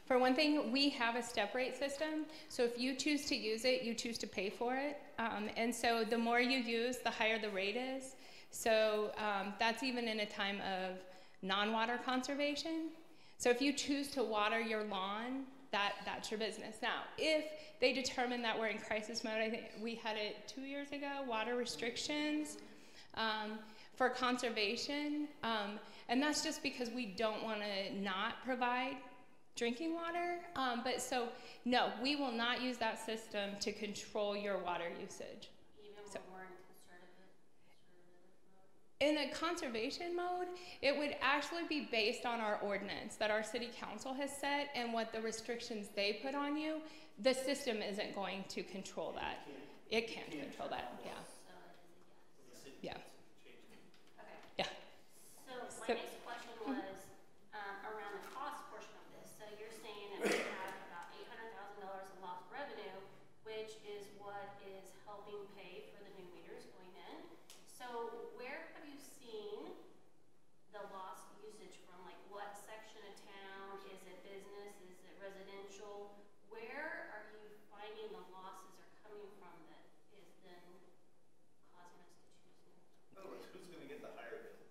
For one thing, we have a step rate system. So if you choose to use it, you choose to pay for it. And so the more you use, the higher the rate is. So that's even in a time of non-water conservation. So if you choose to water your lawn, that's your business. Now, if they determine that we're in crisis mode, I think we had it 2 years ago, water restrictions for conservation. And that's just because we don't want to not provide drinking water. But so, no, we will not use that system to control your water usage. Even when we're in in a conservation mode, it would actually be based on our ordinance that our city council has set and what the restrictions they put on you. The system isn't going to control that. It can't control that, yeah. Yeah. Okay. Yeah. So my next question was around the cost portion of this. So you're saying that we have about $800,000 of lost revenue, which is what is helping pay for the new meters going in. So where have you seen the lost usage from? Like what section of town? Is it business? Is it residential? Where are you finding the losses are coming from that is then causing us to choose new? In other words, who's going to get the higher bills?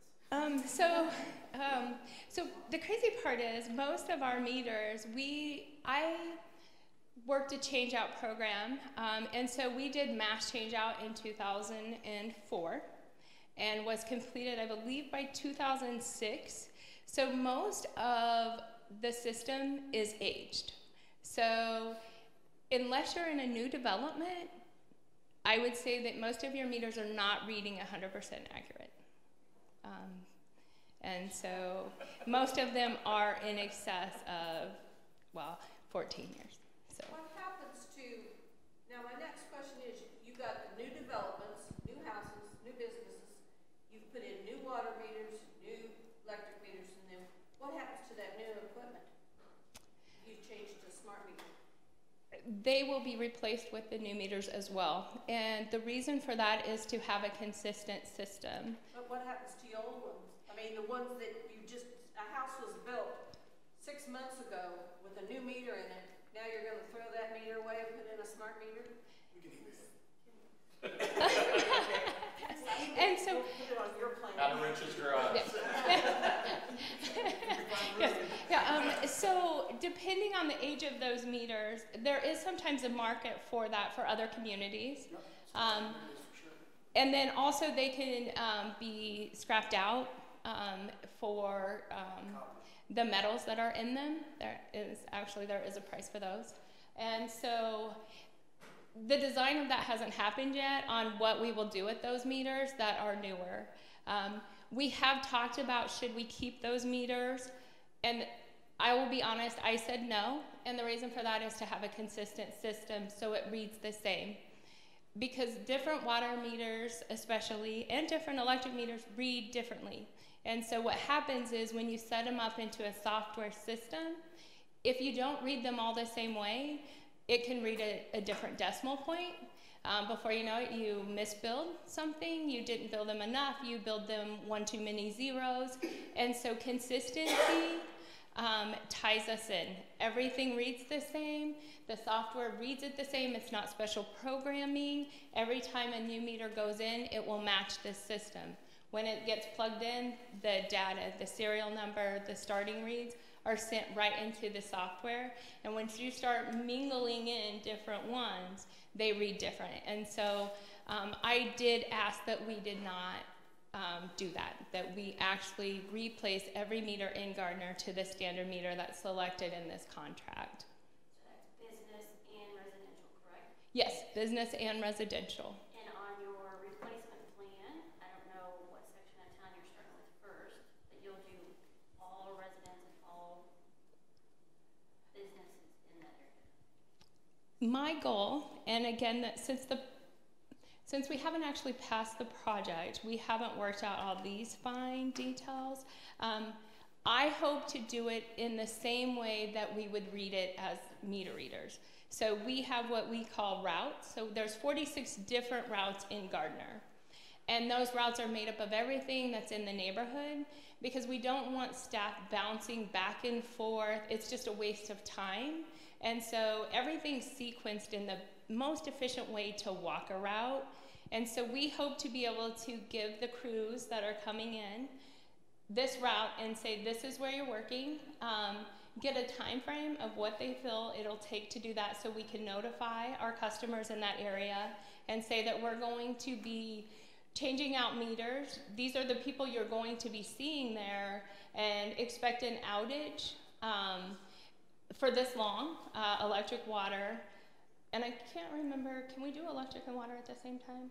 So the crazy part is most of our meters, worked a change out program, and so we did mass change out in 2004 and was completed, I believe, by 2006. So most of the system is aged. So unless you're in a new development, I would say that most of your meters are not reading 100% accurate. And so most of them are in excess of, well, 14 years. So. What happens to, now my next question is, you got the new developments, new houses, new businesses, you've put in new water meters, new electric meters, and then what happens to that new equipment? You've changed to smart meters. They will be replaced with the new meters as well. And the reason for that is to have a consistent system. But what happens to your old ones? I mean, the ones that you just, a house was built 6 months ago with a new meter in it. Now you're going to throw that meter away and put in a smart meter? We can email it. And so, put it on your plan. Out of Rich's garage. So depending on the age of those meters, there is sometimes a market for that for other communities. And then also they can be scrapped out for the metals that are in them. There is a price for those. And so the design of that hasn't happened yet on what we will do with those meters that are newer. We have talked about should we keep those meters, and I will be honest, I said no, and the reason for that is to have a consistent system so it reads the same. Because different water meters especially, and different electric meters read differently. And so what happens is when you set them up into a software system, if you don't read them all the same way, it can read a different decimal point. Before you know it, you misbuild something, you didn't build them enough, you build them one too many zeros. And so consistency ties us in. Everything reads the same, the software reads it the same, it's not special programming. Every time a new meter goes in, it will match this system. When it gets plugged in, the data, the serial number, the starting reads are sent right into the software. And once you start mingling in different ones, they read different. And so I did ask that we did not do that we actually replace every meter in Gardner to the standard meter that's selected in this contract. So that's business and residential, correct? Yes, business and residential. And on your replacement plan, I don't know what section of town you're starting with first, but you'll do all residents and all businesses in that area. My goal, and again, that since we haven't actually passed the project, we haven't worked out all these fine details. I hope to do it in the same way that we would read it as meter readers. So we have what we call routes. So there's 46 different routes in Gardner. And those routes are made up of everything that's in the neighborhood because we don't want staff bouncing back and forth. It's just a waste of time. And so everything's sequenced in the most efficient way to walk a route. And so we hope to be able to give the crews that are coming in this route and say, this is where you're working, get a time frame of what they feel it'll take to do that so we can notify our customers in that area and say that we're going to be changing out meters. These are the people you're going to be seeing there, and expect an outage for this long, electric, water. And I can't remember, can we do electric and water at the same time?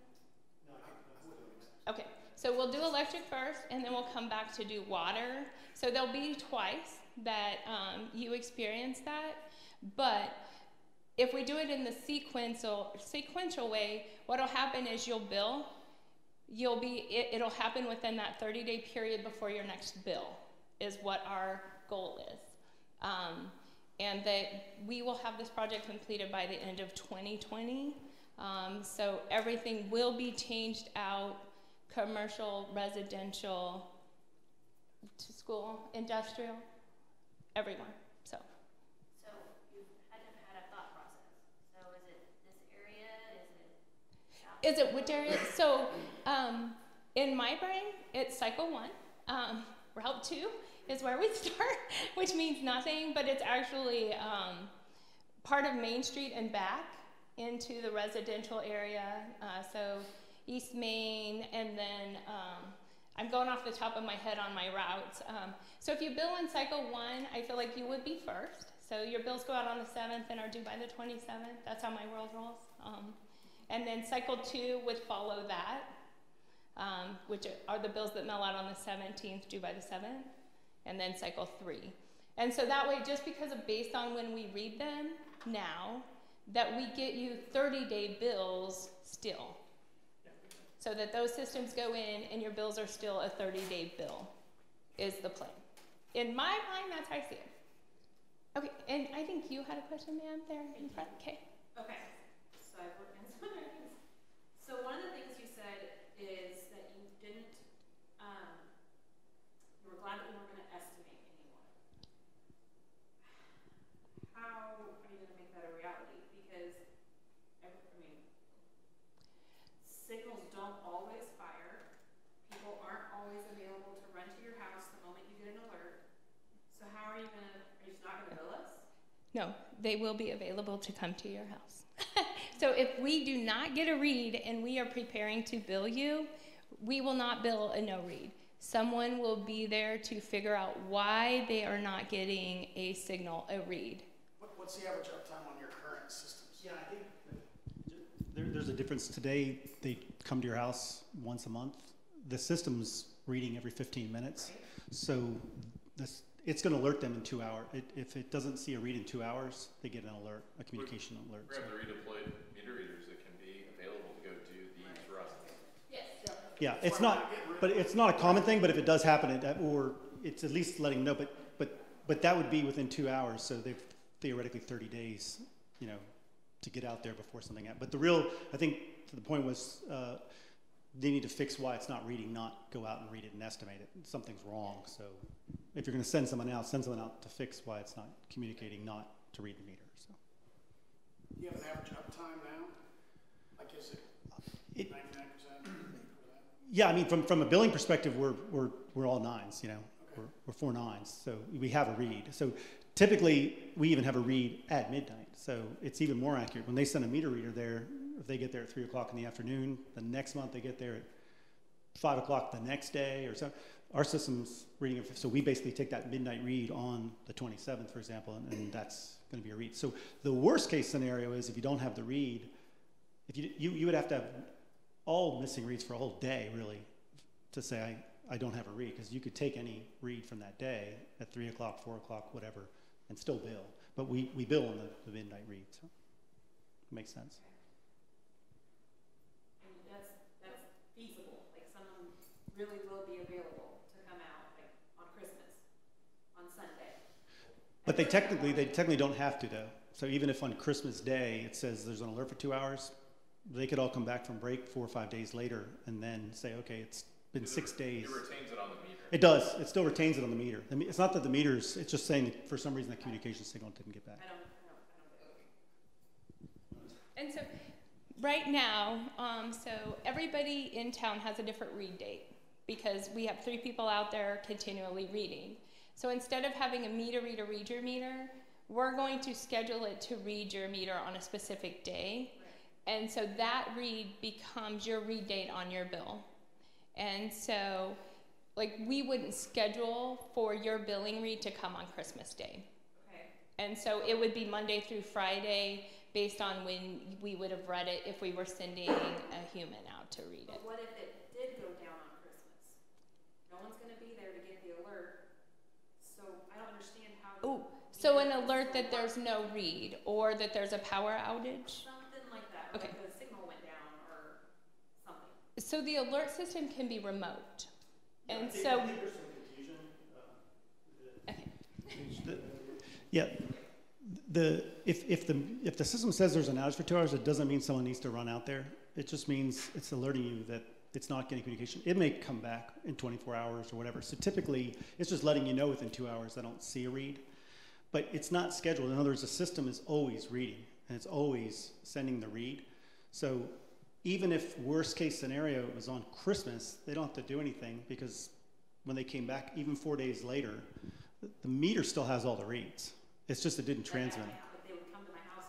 No. Okay, so we'll do electric first, and then we'll come back to do water. So there'll be twice that you experience that. But if we do it in the sequential way, what'll happen is you'll bill. It'll happen within that 30-day period before your next bill is what our goal is. And that we will have this project completed by the end of 2020. So everything will be changed out, commercial, residential, to school, industrial, everywhere. So you've had to have had a thought process. So is it this area? Is it which area? So in my brain, it's cycle 1. Route 2 is where we start, which means nothing, but it's actually part of Main Street and back into the residential area. So East Main, and then I'm going off the top of my head on my routes. So if you bill in cycle 1, I feel like you would be first. So your bills go out on the 7th and are due by the 27th. That's how my world rolls. And then cycle 2 would follow that, which are the bills that mail out on the 17th, due by the 7th, and then cycle 3. And so that way, just because of based on when we read them now, that we get you 30-day bills still. So that those systems go in and your bills are still a 30-day bill is the plan. In my mind, that's how I see it. Okay, and I think you had a question, ma'am, there in front. Okay. Okay, so I've worked on some other things. So one of the things you said is that you didn't, you were glad that you weren't going to estimate anymore. How are you going to make that a reality? Because, I mean, signals don't always fire. People aren't always available to run to your house the moment you get an alert. So how are you going to, are you just not going to bill us? No, they will be available to come to your house. So if we do not get a read and we are preparing to bill you, we will not bill a no read. Someone will be there to figure out why they are not getting a signal, a read. What's the average uptime on your current systems? Yeah, I think there's a difference. Today, they come to your house once a month. The system's reading every 15 minutes. So it's going to alert them in 2 hours. If it doesn't see a read in 2 hours, they get an alert, a communication alert. We have the redeployed meter readers that can be available to go do these runs. Yes. Yeah, it's not, but it's not a common thing. But if it does happen, or it's at least letting them know. But that would be within 2 hours. So they've theoretically 30 days, you know, to get out there before something happens. But the real, I think, the point was they need to fix why it's not reading, not go out and read it and estimate it. Something's wrong. So if you're going to send someone out to fix why it's not communicating, not to read the meter. So. Do you have an average uptime now? Like, is it 99%? Yeah, I mean, from a billing perspective, we're all 9s. You know, okay. we're 4 9s, so we have a read. So typically, we even have a read at midnight. So it's even more accurate. When they send a meter reader there, if they get there at 3 o'clock in the afternoon, the next month they get there at 5 o'clock the next day, or so. Our system's reading it, so we basically take that midnight read on the 27th, for example, and that's going to be a read. So the worst case scenario is if you don't have the read, if you would have to have all missing reads for a whole day, really, to say I don't have a read, because you could take any read from that day at 3 o'clock, 4 o'clock, whatever, and still bill. But we bill on the midnight read, so it makes sense. And that's feasible. Like, someone really will be available to come out, like, on Christmas, on Sunday. But they technically don't have to, though. So even if on Christmas Day it says there's an alert for 2 hours, they could all come back from break 4 or 5 days later and then say, okay, it's been 6 days. It retains it on the meter. It does. It still retains it on the meter. I mean, it's not that the meters, it's just saying that for some reason the communication signal didn't get back. And so right now, so everybody in town has a different read date because we have 3 people out there continually reading. So instead of having a meter reader read your meter, we're going to schedule it to read your meter on a specific day. And so that read becomes your read date on your bill. And so, like, we wouldn't schedule for your billing read to come on Christmas Day. Okay. And so it would be Monday through Friday based on when we would have read it if we were sending a human out to read it. But what if it did go down on Christmas? No one's going to be there to get the alert. So I don't understand how. Oh, so an alert that there's no read or that there's a power outage? Something like that. Okay. Like the signal went down or something. So the alert system can be remote. And I think so. there's some confusion. Okay. Yeah. If the system says there's an outage for 2 hours, it doesn't mean someone needs to run out there. It just means it's alerting you that it's not getting communication. It may come back in 24 hours or whatever. So typically, it's just letting you know within 2 hours I don't see a read. But it's not scheduled. In other words, the system is always reading, and it's always sending the read. So even if worst case scenario it was on Christmas, they don't have to do anything because when they came back, even 4 days later, the meter still has all the reads. It's just it didn't transmit. They would come to my house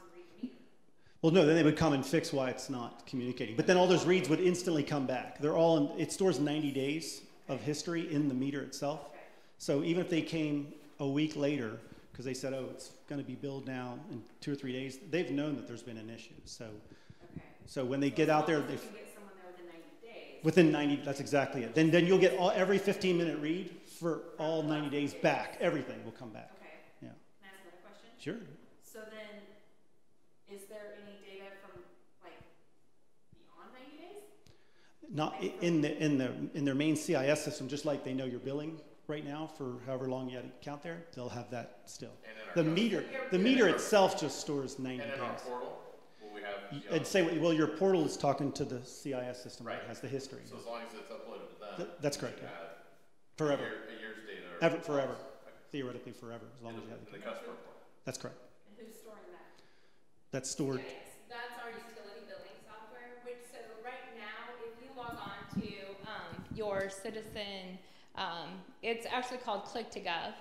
Well, no, then they would come and fix why it's not communicating. But then all those reads would instantly come back. They're all in, it stores 90 days of history in the meter itself. Okay. So even if they came a week later, because they said, oh, it's going to be billed now in 2 or 3 days, they've known that there's been an issue. So, Okay. so when they get out there, They they can get someone there within 90 days. within 90, that's exactly it. Then you'll get every 15-minute read for all 90 days back. Everything will come back. Okay. Yeah. Can I ask another question? Sure. So then, is there any data from like beyond 90 days? Not in their main CIS system, just like they know your billing right now for however long you had to count there, they'll have that still. The meter itself just stores 90 days. And in our portal, will we have? I'd say, well, your portal is talking to the CIS system that has the history. So as long as it's uploaded to them. That's correct. Yeah. Forever. A year's data. Forever. Okay. Theoretically forever, as long as you have the the customer portal. That's correct. And who's storing that? That's stored. Yes, that's our utility billing software, which, so right now, if you log on to your citizen, it's actually called Click2Gov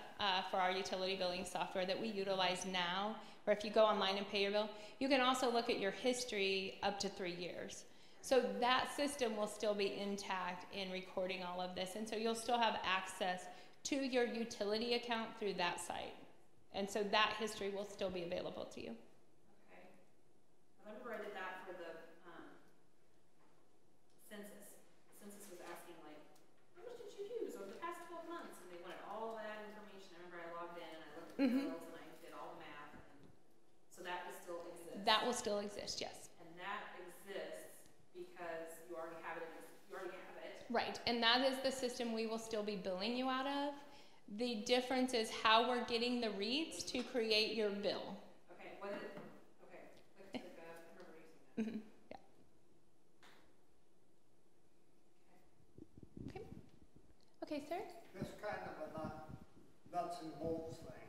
for our utility billing software that we utilize now, or if you go online and pay your bill, you can also look at your history up to 3 years. So that system will still be intact in recording all of this, and so you'll still have access to your utility account through that site. And so that history will still be available to you. Okay. I remember I did that for the census. The census was asking like, how much did you use over the past 12 months? And they wanted all that information. I remember I logged in, I looked at the bills, and I did all the math. So that will still exist. That will still exist, yes. And that exists because you already have it. You already have it. Right, and that is the system we will still be billing you out of. The difference is how we're getting the reads to create your bill. Okay, what is it? Okay, I remember using that. Yeah. Okay. Okay, sir? This kind of a nuts and bolts thing.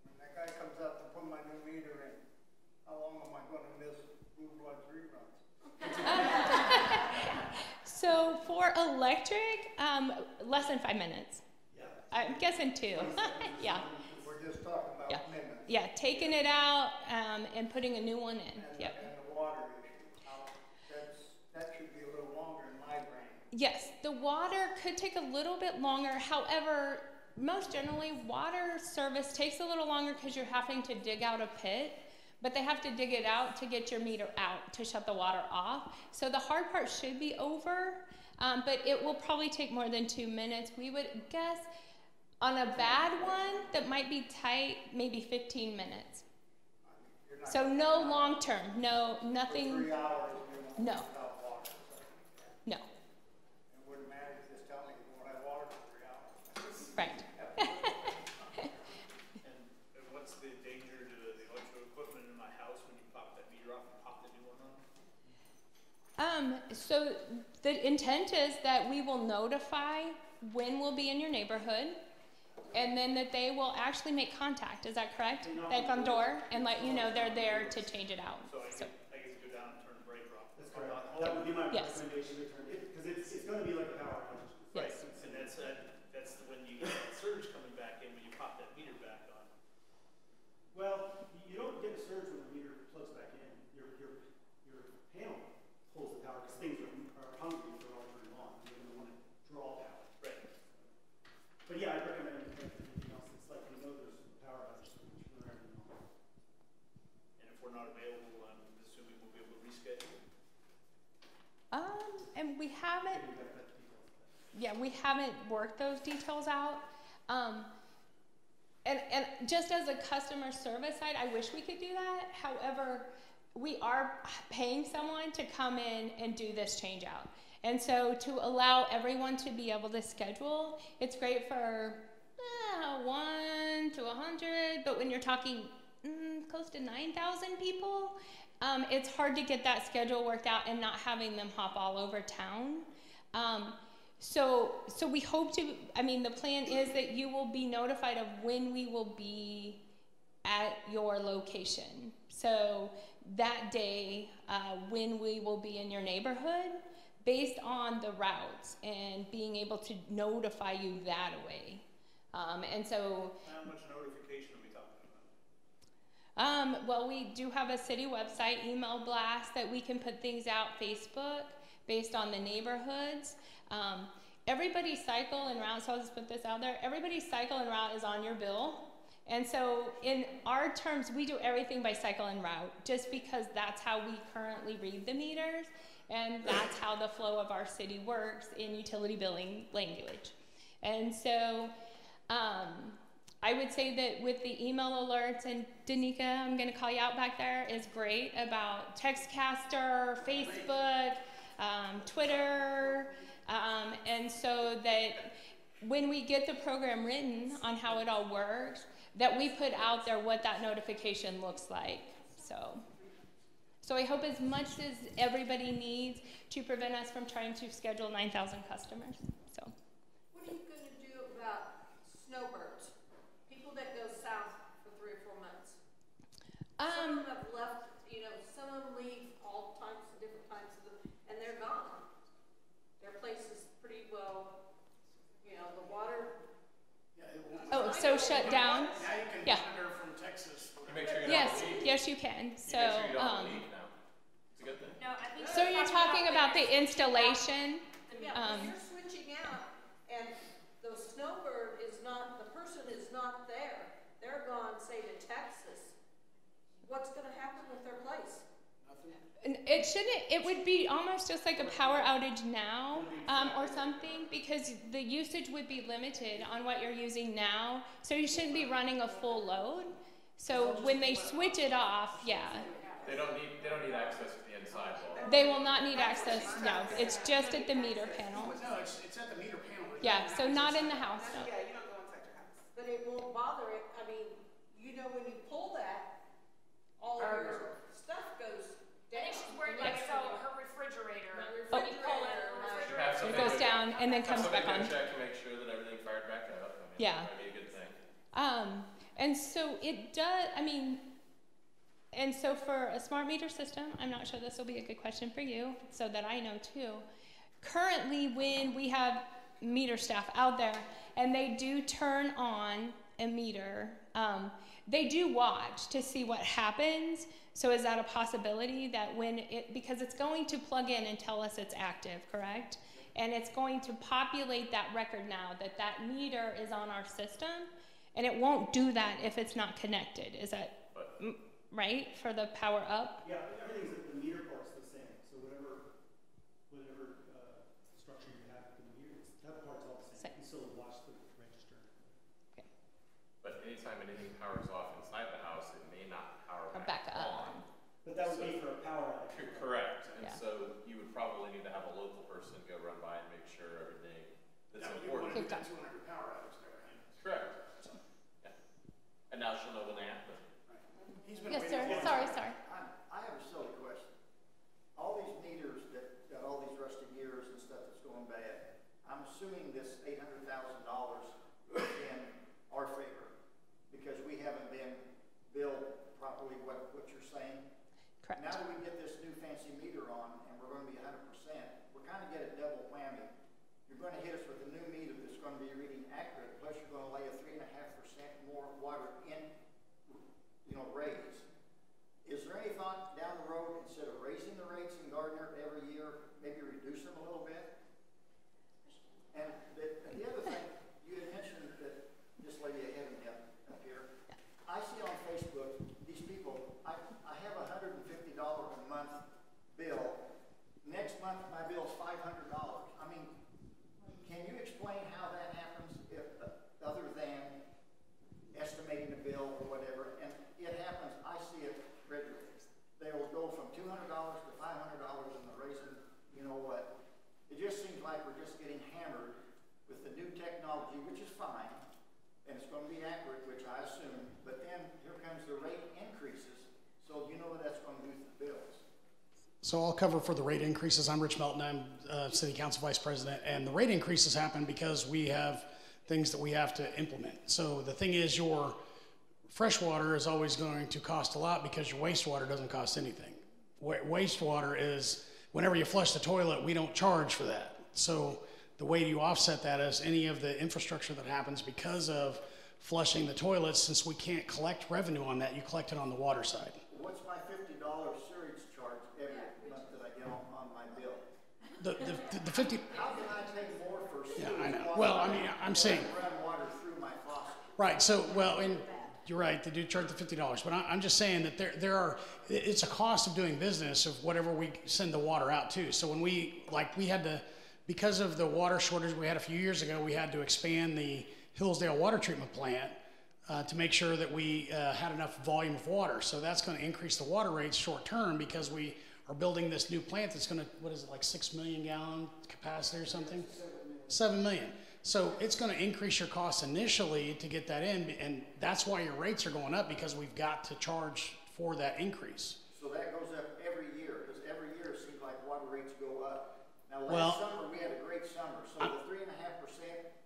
When that guy comes up to put my new meter in, how long am I going to miss Blue Blood reruns? So for electric, less than 5 minutes. Yeah. I'm guessing 2. Yeah. We're just talking about minutes. Yeah, taking it out and putting a new one in. Yep. And the water issue. That should be a little longer in my brain. Yes, the water could take a little bit longer. However, most generally, water service takes a little longer because you're having to dig out a pit. But they have to dig it out to get your meter out to shut the water off. So the hard part should be over, but it will probably take more than 2 minutes. We would guess on a bad one that might be tight, maybe 15 minutes. So no long term, no, nothing. For 3 hours, No. without water. No. It wouldn't matter, just tell me you won't have water for 3 hours. Right. And what's the danger to the electrical equipment in my house when you pop that meter off and pop the new one on? So the intent is that we will notify when we'll be in your neighborhood, and then that they will actually make contact. Is that correct? They come door and let you know they're there to change it out. So I get to go down and turn the breaker off. That's correct. That would be my Yes. recommendation to turn it, because it's going to be like a power outage. Yes. And that's when you get that surge coming back in when you pop that meter back on. Well, you don't get a surge when the meter plugs back in. Your panel pulls the power because things are hungry for all turning on. You're going to want to draw power. Right. But yeah, I recommend anything else. It's like we know there's power outage, so we should turn everything on. And if we're not available, I'm assuming we'll be able to reschedule. And we haven't. Yeah, we haven't worked those details out. And just as a customer service side, I wish we could do that. However, we are paying someone to come in and do this change out. And so to allow everyone to be able to schedule, it's great for 1 to 100, but when you're talking close to 9,000 people, it's hard to get that schedule worked out and not having them hop all over town. So we hope to, the plan is that you will be notified of when we will be at your location. So that day, when we will be in your neighborhood, based on the routes and being able to notify you that way. And so. How much notification are we talking Well, we do have a city website, email blast, that we can put things out, Facebook, based on the neighborhoods. Everybody's cycle and route, so I'll just put this out there, everybody's cycle and route is on your bill. And so in our terms, we do everything by cycle and route, just because that's how we currently read the meters, and that's how the flow of our city works in utility billing language. And so I would say that with the email alerts, and Danica, I'm going to call you out back there, is great about Textcaster, Facebook, Twitter, and so that when we get the program written on how it all works, that we put out there what that notification looks like. So I hope as much as everybody needs to prevent us from trying to schedule 9,000 customers. So. What are you going to do about snowbirds? People that go south for 3 or 4 months. Some of them have left, you know, some of them leave all times, different times of them, and they're gone. Their place is pretty well, you know, the water. Oh, so shut down? Now you can Yeah. monitor from Texas. You make sure you Yes, don't leave. yes, you can. So, You make sure you don't leave now. It's a good thing. No, I think so you're talking about the installation? Yeah, when you're switching out, and the snowbird is not, the person is not there, they're gone, say, to Texas, what's gonna happen with their place? It shouldn't, it would be almost just like a power outage now, or something, because the usage would be limited on what you're using now, so you shouldn't be running a full load. So when they switch it off, yeah. They don't need access to the inside wall. They will not need access, no, it's just at the meter panel. No, it's at the meter panel. Yeah, so not in the house, no. Yeah, you don't go inside your house. But it won't bother it, I mean, you know, when you pull that, all of your stuff goes I think she's worried like so her refrigerator. Oh. When you pull it, her refrigerator. It goes down and then comes back on. Check to make sure that everything fired back up. I mean, Yeah. that'd be a good thing. And so it does, I mean, and so for a smart meter system, I'm not sure this will be a good question for you, so that I know too. Currently, when we have meter staff out there and they do turn on a meter, they do watch to see what happens. So is that a possibility that when it, because it's going to plug in and tell us it's active, correct? And it's going to populate that record now that that meter is on our system, and it won't do that if it's not connected. Is that right for the power up? Yeah, everything's the meter part's the same. So whatever structure you have for the meter, that part's all the same. You still watch the register. Okay. But anytime anything powers off inside the house, it may not power Back up. on. But that would be for a power outage. Correct. And Yeah. so you would probably need to have a local person go run by and make sure everything that's Yeah, you want important. to do that 200 power outage there, right? Correct. Yeah. And now she'll know when they happen. He's been Yes, waiting sir. for- Sorry. I have a silly question. All these meters that got all these rusty gears and stuff that's going bad, I'm assuming this $800,000 is in our favor because we haven't been billed properly what you're saying. Correct. Now that we get this new fancy meter on and we're going to be 100%, we're kind of get a double whammy. You're going to hit us with a new meter that's going to be reading accurate, plus you're going to lay a 3.5% more water in, raise. Is there any thought down the road, instead of raising the rates in Gardner every year, maybe reduce them a little bit? And the other thing, you had mentioned that this lady ahead of me up here, I see on Facebook, these people, I have a $150 a month bill. Next month, my bill's $500. I mean, can you explain how that happens, if, other than estimating the bill or whatever? And it happens, I see it regularly. They will go from $200 to $500 and they're raising, you know what? It just seems like we're just getting hammered with the new technology, which is fine, and it's going to be accurate, which I assume, but then here comes the rate increases, so you know what that's going to do to the bills. So I'll cover for the rate increases. I'm Rich Melton, I'm City Council Vice President, and the rate increases happen because we have things that we have to implement. So the thing is, your fresh water is always going to cost a lot because your wastewater doesn't cost anything. Wastewater is, whenever you flush the toilet, we don't charge for that. So the way you offset that is any of the infrastructure that happens because of flushing the toilets. Since we can't collect revenue on that, you collect it on the water side. What's my $50 sewage charge every month that I get on my bill? The 50. How can I pay more for sewage? Yeah, I know. Well, I mean, I'm saying. Run water through my faucet. Right. So, well, and you're right. They do charge the $50, but I'm just saying that there are. It's a cost of doing business of whatever we send the water out to. So when we had to, because of the water shortage we had a few years ago, we had to expand the Hillsdale water treatment plant to make sure that we had enough volume of water. So that's going to increase the water rates short term because we are building this new plant that's going to, what is it, like 6 million gallon capacity or something? 7 million. So it's going to increase your costs initially to get that in, and that's why your rates are going up, because we've got to charge for that increase. So that goes up every year, because every year it seems like water rates go up. Now last summer we had a great summer, so the 3.5%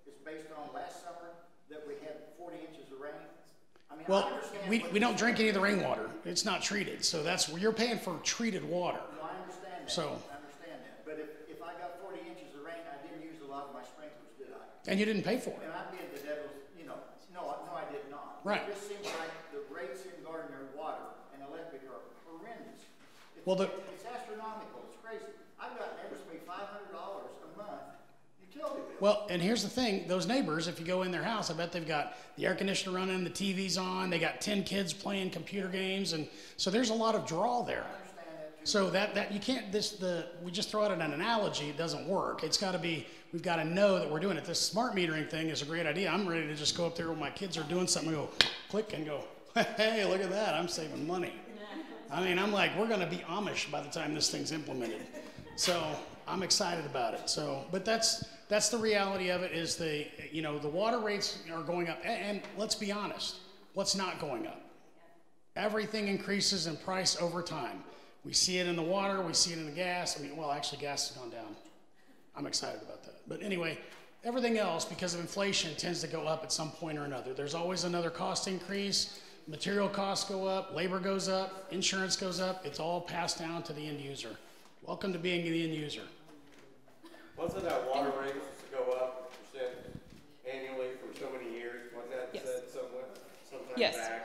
is based on last summer that we had 40 inches of rain. I mean, well, I understand we don't drink any of the rainwater. It's not treated, so that's where you're paying for treated water. No, I understand that. So, I understand that. But if I got 40 inches of rain, I didn't use a lot of my sprinklers, did I? And you didn't pay for it. And I bid the devil's, no, I did not. Right. It just seems like the rates in Gardner, water and electric, are horrendous. It's astronomical. It's crazy. I've got neighbors pay $500 a month utility bill. Well, and here's the thing. Those neighbors, if you go in their house, I bet they've got the air conditioner running, the TV's on, they got 10 kids playing computer games, and so there's a lot of draw there. I understand that too. So that you can't, we just throw out an analogy, it doesn't work. It's got to be, we've got to know that we're doing it. This smart metering thing is a great idea. I'm ready to just go up there when my kids are doing something and go click and go, hey, look at that, I'm saving money. I mean, I'm like, we're going to be Amish by the time this thing's implemented. So I'm excited about it. So, but that's the reality of it, is the water rates are going up. And let's be honest, what's not going up? Everything increases in price over time. We see it in the water, we see it in the gas. I mean, well, actually gas has gone down. I'm excited about that. But anyway, everything else, because of inflation, tends to go up at some point or another. There's always another cost increase. Material costs go up, labor goes up, insurance goes up. It's all passed down to the end user. Welcome to being the end user. Wasn't that water rate supposed to go up percent annually for so many years? Wasn't that said sometime back?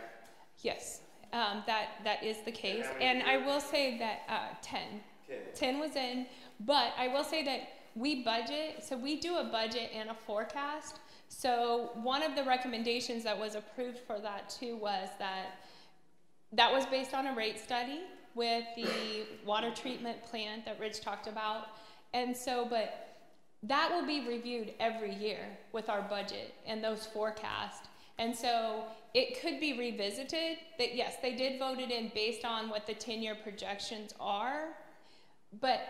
Yes, that is the case. And I will say that 10 was in, but I will say that we budget, so we do a budget and a forecast. So one of the recommendations that was approved for that too was that was based on a rate study with the water treatment plant that Rich talked about. And so, but that will be reviewed every year with our budget and those forecasts. And so it could be revisited. That yes, they did vote it in based on what the 10-year projections are, but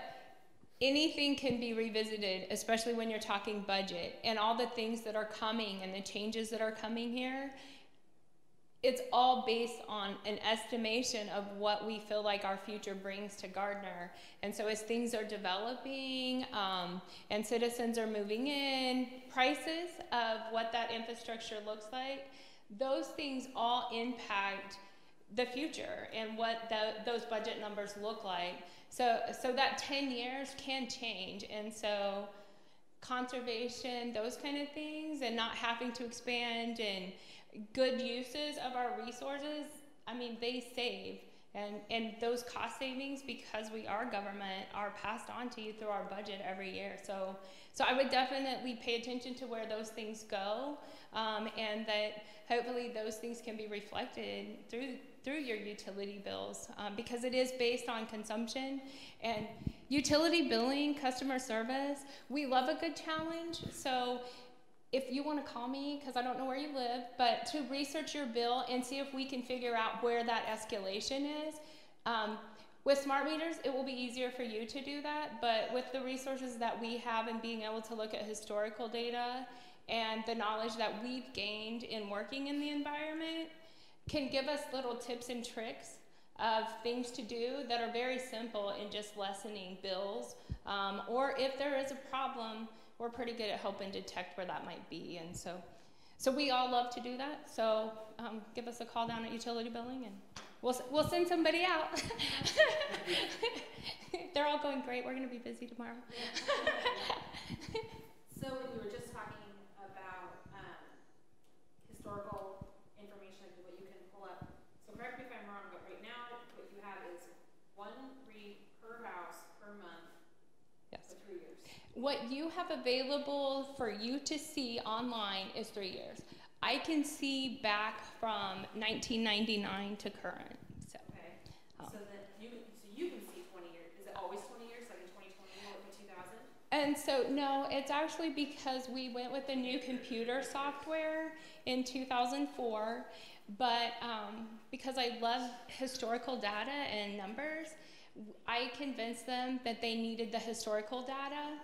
anything can be revisited, especially when you're talking budget and all the things that are coming and the changes that are coming here. It's all based on an estimation of what we feel like our future brings to Gardner. And so as things are developing and citizens are moving in, prices of what that infrastructure looks like, those things all impact the future and what those budget numbers look like. So that 10 years can change. And so conservation, those kind of things, and not having to expand, and good uses of our resources, I mean, they save. And those cost savings, because we are government, are passed on to you through our budget every year. So I would definitely pay attention to where those things go, and that hopefully those things can be reflected through your utility bills, because it is based on consumption. And utility billing, customer service, we love a good challenge. So if you want to call me, because I don't know where you live, but to research your bill and see if we can figure out where that escalation is. With smart meters, it will be easier for you to do that, but with the resources that we have and being able to look at historical data and the knowledge that we've gained in working in the environment can give us little tips and tricks of things to do that are very simple in just lessening bills. Or if there is a problem, we're pretty good at helping detect where that might be. And so we all love to do that. So give us a call down at utility billing, and we'll send somebody out. They're all going great. We're going to be busy tomorrow. So we were just talking about historical 1 read per house per month Yes. for 3 years. What you have available for you to see online is 3 years. I can see back from 1999 to current. So, Okay. So then you can see 20 years. Is it always 20 years? Like in 2020 or 2000? and so no, it's actually because we went with the new computer software in 2004. But because I love historical data and numbers, I convinced them that they needed the historical data.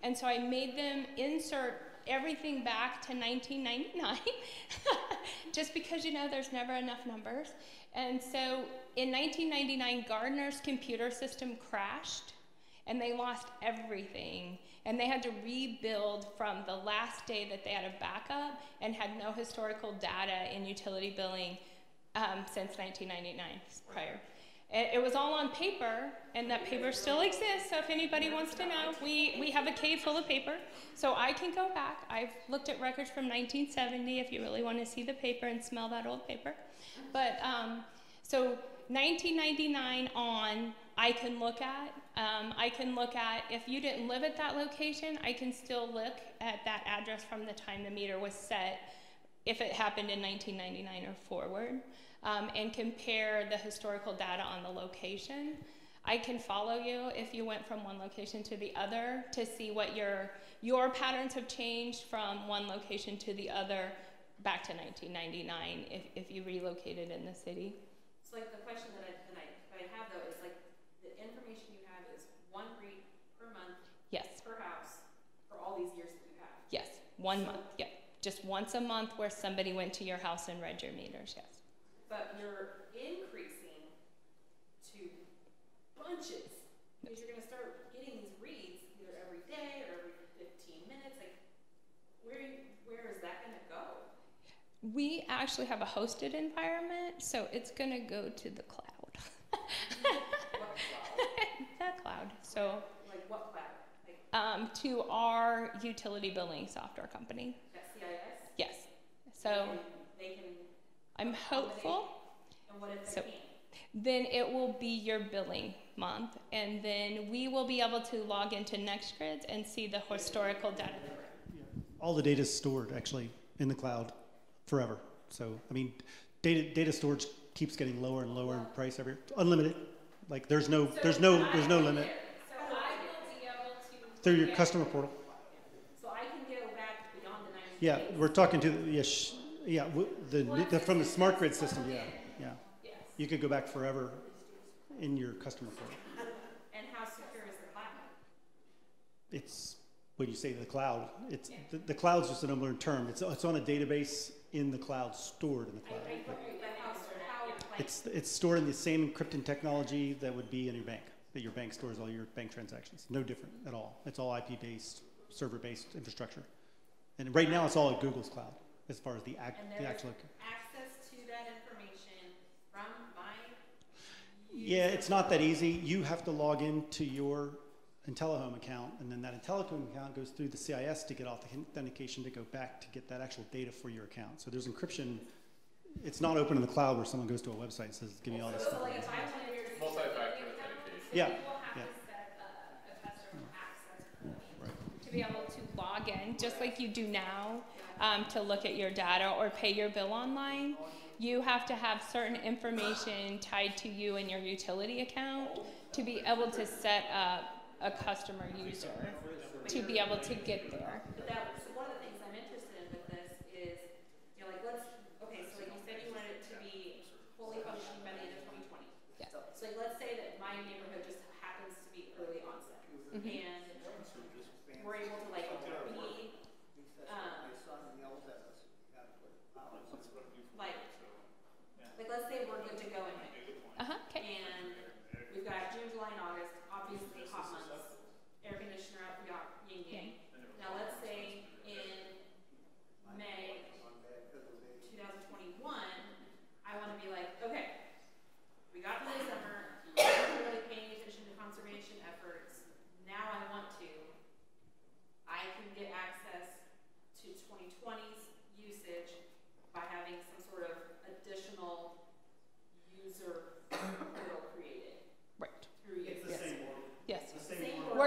And so I made them insert everything back to 1999, just because, you know, there's never enough numbers. And so in 1999, Gardner's computer system crashed, and they lost everything. And they had to rebuild from the last day that they had a backup and had no historical data in utility billing since 1999 prior. It was all on paper, and that paper still exists, so if anybody wants to know, we have a cave full of paper. So I can go back. I've looked at records from 1970 if you really want to see the paper and smell that old paper. But so 1999 on, I can look at. If you didn't live at that location, I can still look at that address from the time the meter was set, if it happened in 1999 or forward, and compare the historical data on the location. I can follow you if you went from one location to the other to see what your patterns have changed from one location to the other back to 1999 if you relocated in the city. So like the question that I have though is like the information you have is 1 read per month. Yes. Per house for all these years that you have. Yes, 1 month. Yeah, just once a month where somebody went to your house and read your meters. Yes. But you're increasing to bunches because you're going to start getting these reads either every day or every 15 minutes. Like, where is that going to go? We actually have a hosted environment, so it's going to go to the cloud. What cloud? The cloud. So. Like what cloud? Like, to our utility billing software company. That CIS? Yes. So. They can. I'm hopeful. And what if they can't? Then it will be your billing month, and then we will be able to log into NextGrid and see the historical data. All the data is stored actually in the cloud forever. So I mean, data storage keeps getting lower and lower in price every unlimited. Like there's no limit. So I will be able to Through your customer portal. So I can go back beyond the 90 Yeah, days. we're talking to the from the smart grid system. Yeah. Yes. You could go back forever in your customer portal. And how secure is the cloud? It's when you say the cloud, it's the cloud's just an unlearned term. It's on a database in the cloud, stored in the cloud. It's stored in the same encrypting technology that would be in your bank, that your bank stores all your bank transactions. No different at all. It's all IP-based, server-based infrastructure. And right now it's all at Google's cloud as far as the actual. Access to that information from my Yeah, it's not that easy. You have to log into your IntelliHome account, and then that IntelliHome account goes through the CIS to get authentication to go back to get that actual data for your account. So there's encryption. It's not open in the cloud where someone goes to a website and says, give me all this stuff. So like if I want to Multi-factor authentication. You Yeah. will have to set a customer access point to be able to log in, just like you do now, to look at your data or pay your bill online. You have to have certain information tied to you and your utility account to be able to set up a customer user to be able to get there. But that's one of the things I'm interested in with this is, you know, like so like you said you wanted it to be fully functioning by the end of 2020. Yes. So like let's say that my neighborhood just happens to be early onset. Mm-hmm. And we're able to like be like let's say we're good to go in May. Okay. And we've got June, July, and August, obviously hot months, air conditioner out, we got yin yang. Now let's say in May 2021, I want to be like, okay, we got through the summer, we're really paying attention to conservation efforts. Now I can get access to 2020's usage by having some sort of additional user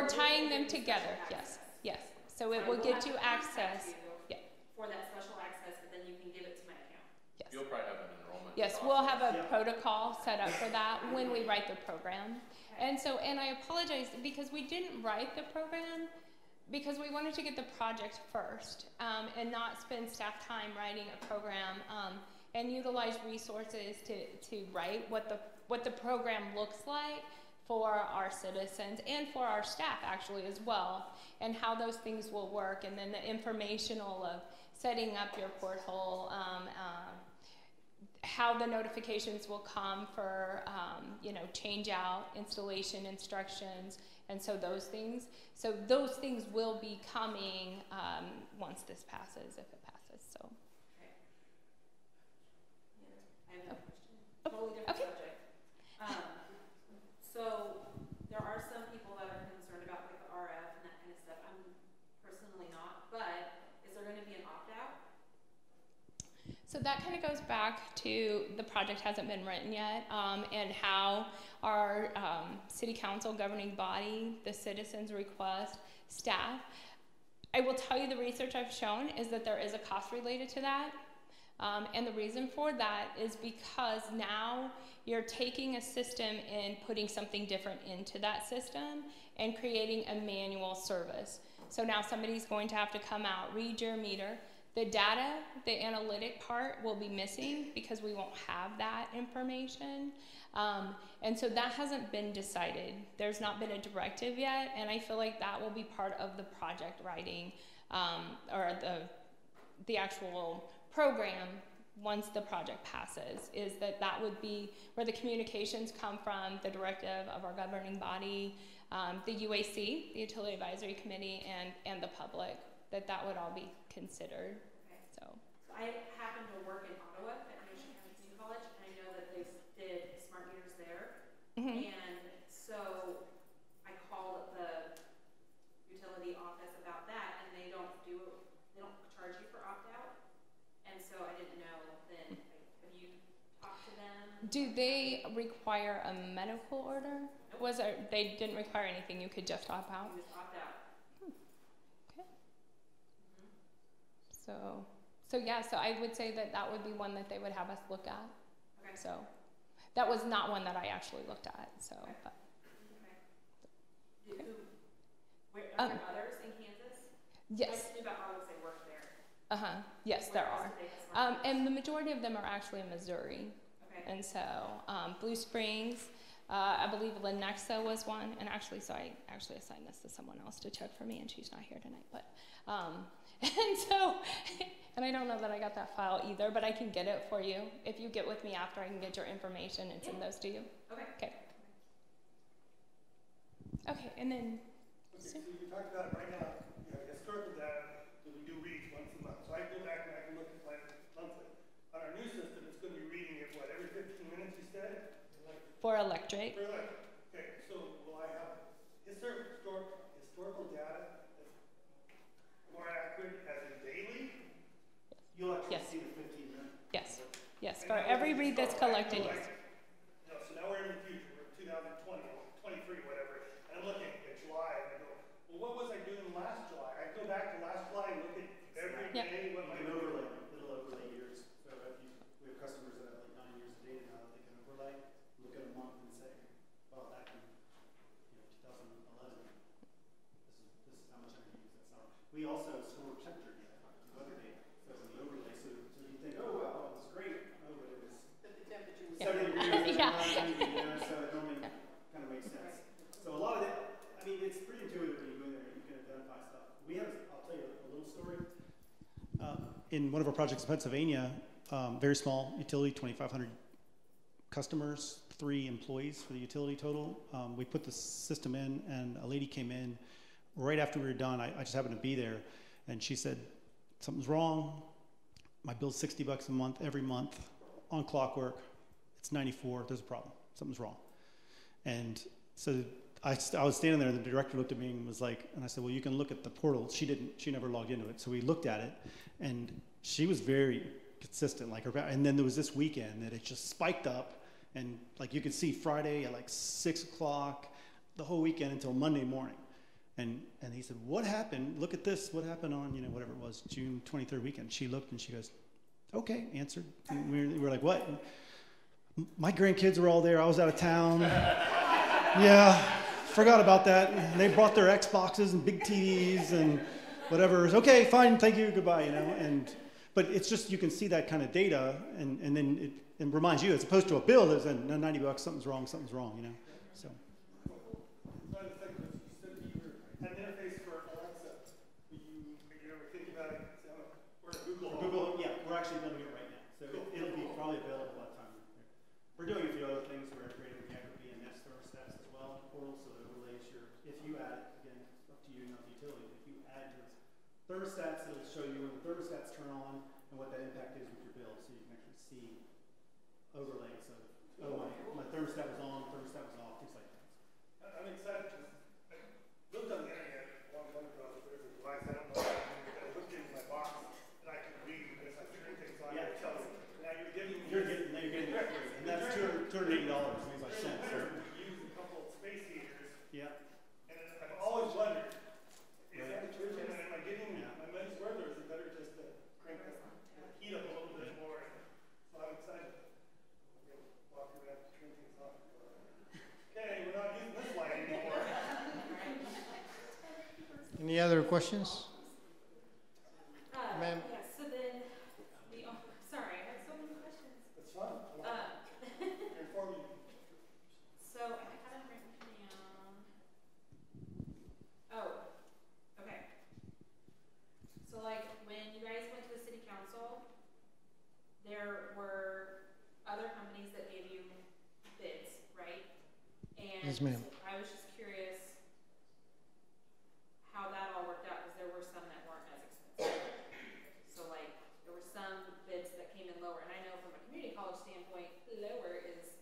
We're tying them together, yes, yes. So it will get you access. Yeah. For that special access, but then you can give it to my account. Yes. You'll probably have an enrollment. Yes, we'll have a protocol set up for that when we write the program. And so, and I apologize because we didn't write the program because we wanted to get the project first and not spend staff time writing a program and utilize resources to write what the program looks like for our citizens and for our staff actually as well, and how those things will work, and then the informational of setting up your porthole, how the notifications will come for change out, installation instructions, and so those things. So those things will be coming once this passes, if it passes. So. Okay. I have another question. Totally different subject. So there are some people that are concerned about like the RF and that kind of stuff. I'm personally not, but is there going to be an opt-out? So that kind of goes back to the project hasn't been written yet, and how our city council governing body, the citizens request, staff. I will tell you the research I've shown is that there is a cost related to that. And the reason for that is because now you're taking a system and putting something different into that system and creating a manual service. So now somebody's going to have to come out, read your meter. The data, the analytic part will be missing because we won't have that information. And so that hasn't been decided. There's not been a directive yet, and I feel like that will be part of the project writing or the actual program once the project passes, is that would be where the communications come from, the directive of our governing body, the UAC, the Utility Advisory Committee, and the public, that would all be considered. Okay. So I happen to work in Ottawa at Michigan Community College, and I know that they did smart meters there. Mm-hmm. And so I called the utility office about that, and they don't charge you for opt-out. And so I didn't know then, have you talked to them? do they require a medical order? Nope. They didn't require anything, you could just opt out? You just opt out. Okay. So yeah, so I would say that would be one that they would have us look at. Okay. So that was not one that I actually looked at. So, okay. But. Okay. Are there others in Kansas? Yes. I just knew about Alex, they work there. Yes, there are. And the majority of them are actually in Missouri. Okay. And so Blue Springs, I believe Lenexa was one, and actually, so I actually assigned this to someone else to check for me, and she's not here tonight. But and so, and I don't know that I got that file either, but I can get it for you. If you get with me after, I can get your information and send those to you. Okay. Okay. Okay, and then. Okay, so you talked about it right now. You have historical data that we do read once a month. So I go back and I can look at my monthly. On our new system, it's going to be reading it, what, every 15 minutes, you said? For electric. For electric. Okay, so will I have historical data that's more accurate as in daily? You'll actually Yes. see the 15 minutes. Yes. Yes. For every read that's collected, yes. No, so now we're in the future. We're 2020, 23, whatever. And I'm looking at July and I go, well, what was I doing last July? I go back to last July and look at every day what my It'll overlay years. So if we have customers that have like 9 years of data now that they can overlay, look at a month and say, well, back in 2011, this is how much energy used that summer. We also store temperature data, weather data, so in the overlay, so you think, oh wow, it was great. Oh, but it was 70 degrees. Yeah. So it normally kind of makes sense. So a lot of it, I mean, it's pretty intuitive when you go in there. You can identify stuff. I'll tell you a little story. In one of our projects in Pennsylvania, very small utility, 2,500 customers, 3 employees for the utility total. We put the system in, and a lady came in right after we were done. I just happened to be there, and she said, something's wrong. My bill's $60 a month, every month, on clockwork. It's 94, there's a problem, something's wrong. And so I was standing there, and the director looked at me and was like, and I said, well, you can look at the portal. She never logged into it. So we looked at it, and she was very consistent, and then there was this weekend that it just spiked up, and like you could see Friday at like 6 o'clock, the whole weekend until Monday morning. And he said, what happened? Look at this. What happened on, whatever it was, June 23rd weekend? She looked and she goes, okay, answered. And we were like, what? My grandkids were all there. I was out of town. Yeah, forgot about that. And they brought their Xboxes and big TVs and whatever. Okay, fine, thank you, goodbye, But it's just, you can see that kind of data, and then it reminds you, as opposed to a bill that's $90, something's wrong, so. So. An interface for Alexa. You ever think about it? We're Google, yeah, we're actually building it right now. So it'll be probably available by the time. We're doing a few other things. We're integrating with the BMS thermostats as well, portal, so it relays if you add, again, it's up to you, not the utility. If you add your thermostats, it'll show you when the thermostats turn on and what the impact is with your bill, so you can actually see overlays of, my thermostat was on, thermostat was off, things like that. I'm excited because I looked on the internet a long time ago. There's a device, I don't know, I looked into my box and I could read because I turn things on and it tells me. Now you're getting it free. And that's $280, things like that. Use a couple of space heaters. Yeah. And I've always wondered, is that a true thing? Am I getting my money's worth, or is it better just to crank the heat up a little bit more? So I'm excited. Walk around, turn things off. Okay, we're not using this light anymore. Any other questions? Ma'am? Yes, so then, sorry, I have so many questions. It's fun. Inform you. So I had them written down. Oh, okay. So like when you guys went to the city council, there were other companies that gave you bids, right? And Yes, ma'am. I was just curious how that all worked out, because there were some that weren't as expensive. So like there were some bids that came in lower, and I know from a community college standpoint, lower is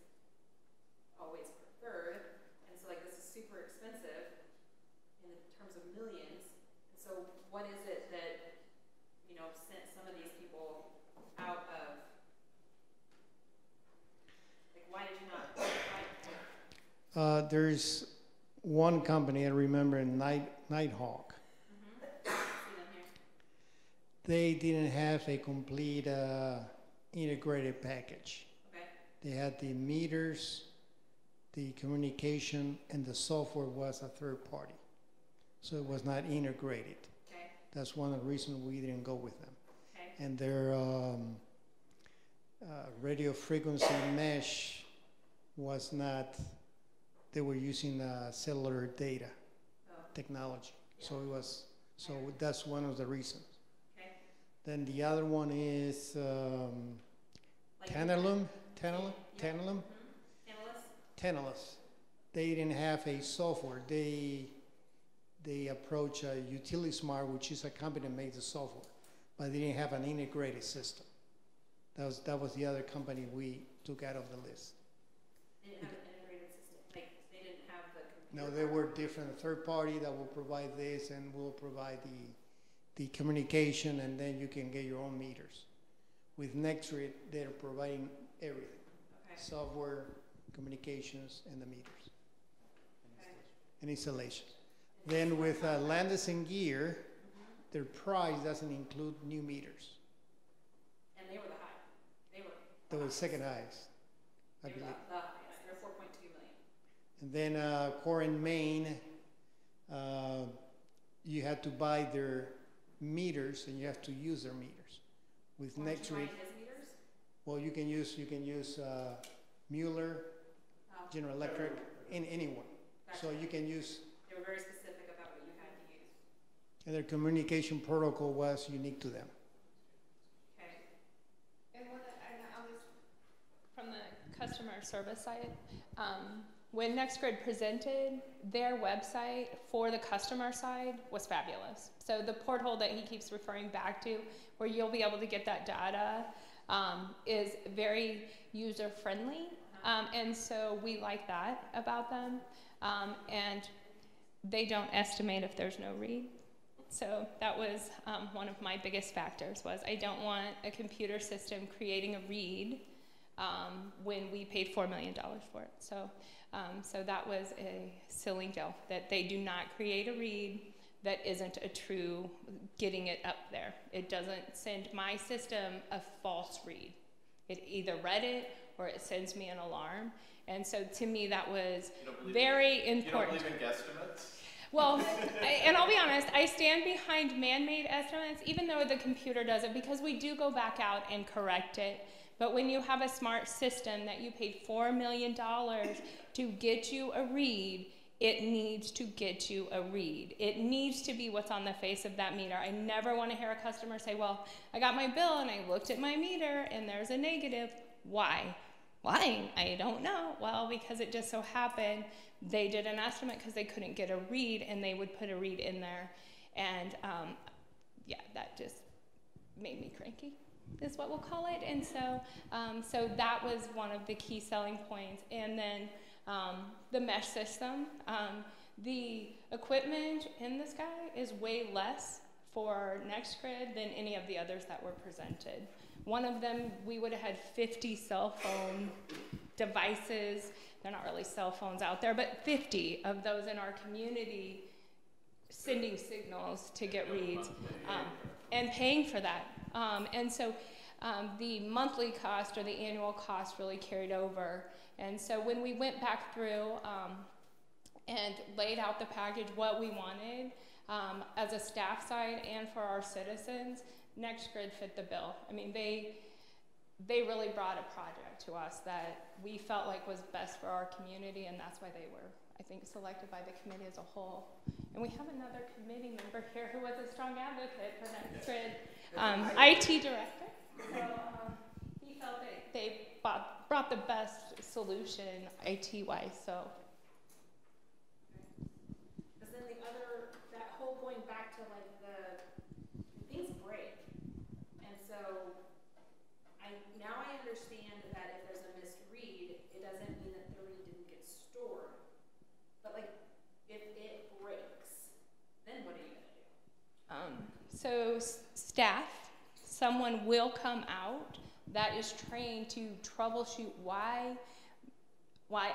always preferred. And so like this is super expensive in terms of millions. And so what is it that, sent some of these people out of, like, why did you not? There's one company I remember, Nighthawk. They didn't have a complete integrated package. Okay. They had the meters, the communication, and the software was a third party. So it was not integrated. Okay. That's one of the reasons we didn't go with them. Okay. And their radio frequency mesh was not, they were using cellular data technology. Yeah. So it was, that's one of the reasons. Okay. Then the other one is Tantalum. Tantalus. They didn't have a software. They approached Utility Smart, which is a company that makes the software, but they didn't have an integrated system. That was the other company we took out of the list. They didn't have an integrated system. Like they didn't have the computer. No, they were different. Third party that will provide this and will provide the communication, and then you can get your own meters. With NextGrid, they're providing everything. Okay. Software, communications, and the meters. Okay. And installation. Then with Landis and Gear, their price doesn't include new meters. And they were the high. They were the second highest, I believe. The highest. They're 4.2 million. And then Core and Main, you had to buy their meters and you have to use their meters. With NextGrid, well, you can use Mueller, General Electric, anyone. Gotcha. So you can use. They were very specific about what you had to use. And their communication protocol was unique to them. Okay. And I was from the customer service side. When NextGrid presented, their website for the customer side was fabulous. So the porthole that he keeps referring back to, where you'll be able to get that data, is very user-friendly. And so we like that about them. And they don't estimate if there's no read. So that was one of my biggest factors was I don't want a computer system creating a read when we paid $4 million for it. So, so that was a silly deal, that they do not create a read that isn't a true getting it up there. It doesn't send my system a false read. It either read it or it sends me an alarm. And so to me that was very important. You don't believe in guesstimates? Well, and I'll be honest, I stand behind man-made estimates, even though the computer does it, because we do go back out and correct it. But when you have a smart system that you paid $4 million to get you a read, it needs to get you a read. It needs to be what's on the face of that meter. I never want to hear a customer say, well, I got my bill and I looked at my meter and there's a negative. Why? Why? I don't know. Well, because it just so happened they did an estimate because they couldn't get a read and they would put a read in there. And yeah, that just made me cranky, is what we'll call it. And so, so that was one of the key selling points. And then the mesh system, the equipment in the sky is way less for NextGrid than any of the others that were presented. One of them, we would have had 50 cell phone devices. They're not really cell phones out there, but 50 of those in our community sending signals to get reads and paying for that. And so the monthly cost or the annual cost really carried over. And so when we went back through and laid out the package, what we wanted as a staff side and for our citizens, NextGrid fit the bill. I mean, they really brought a project to us that we felt like was best for our community, and that's why they were, I think, selected by the committee as a whole. And we have another committee member here who was a strong advocate for NextGrid, IT director. So he felt that they brought the best solution IT-wise. So. Because then the other, that whole going back to like the things break, and so now I understand that if there's a misread, it doesn't mean that the read didn't get stored. But like, if it breaks, then what are you gonna do? So staff, someone will come out that is trained to troubleshoot why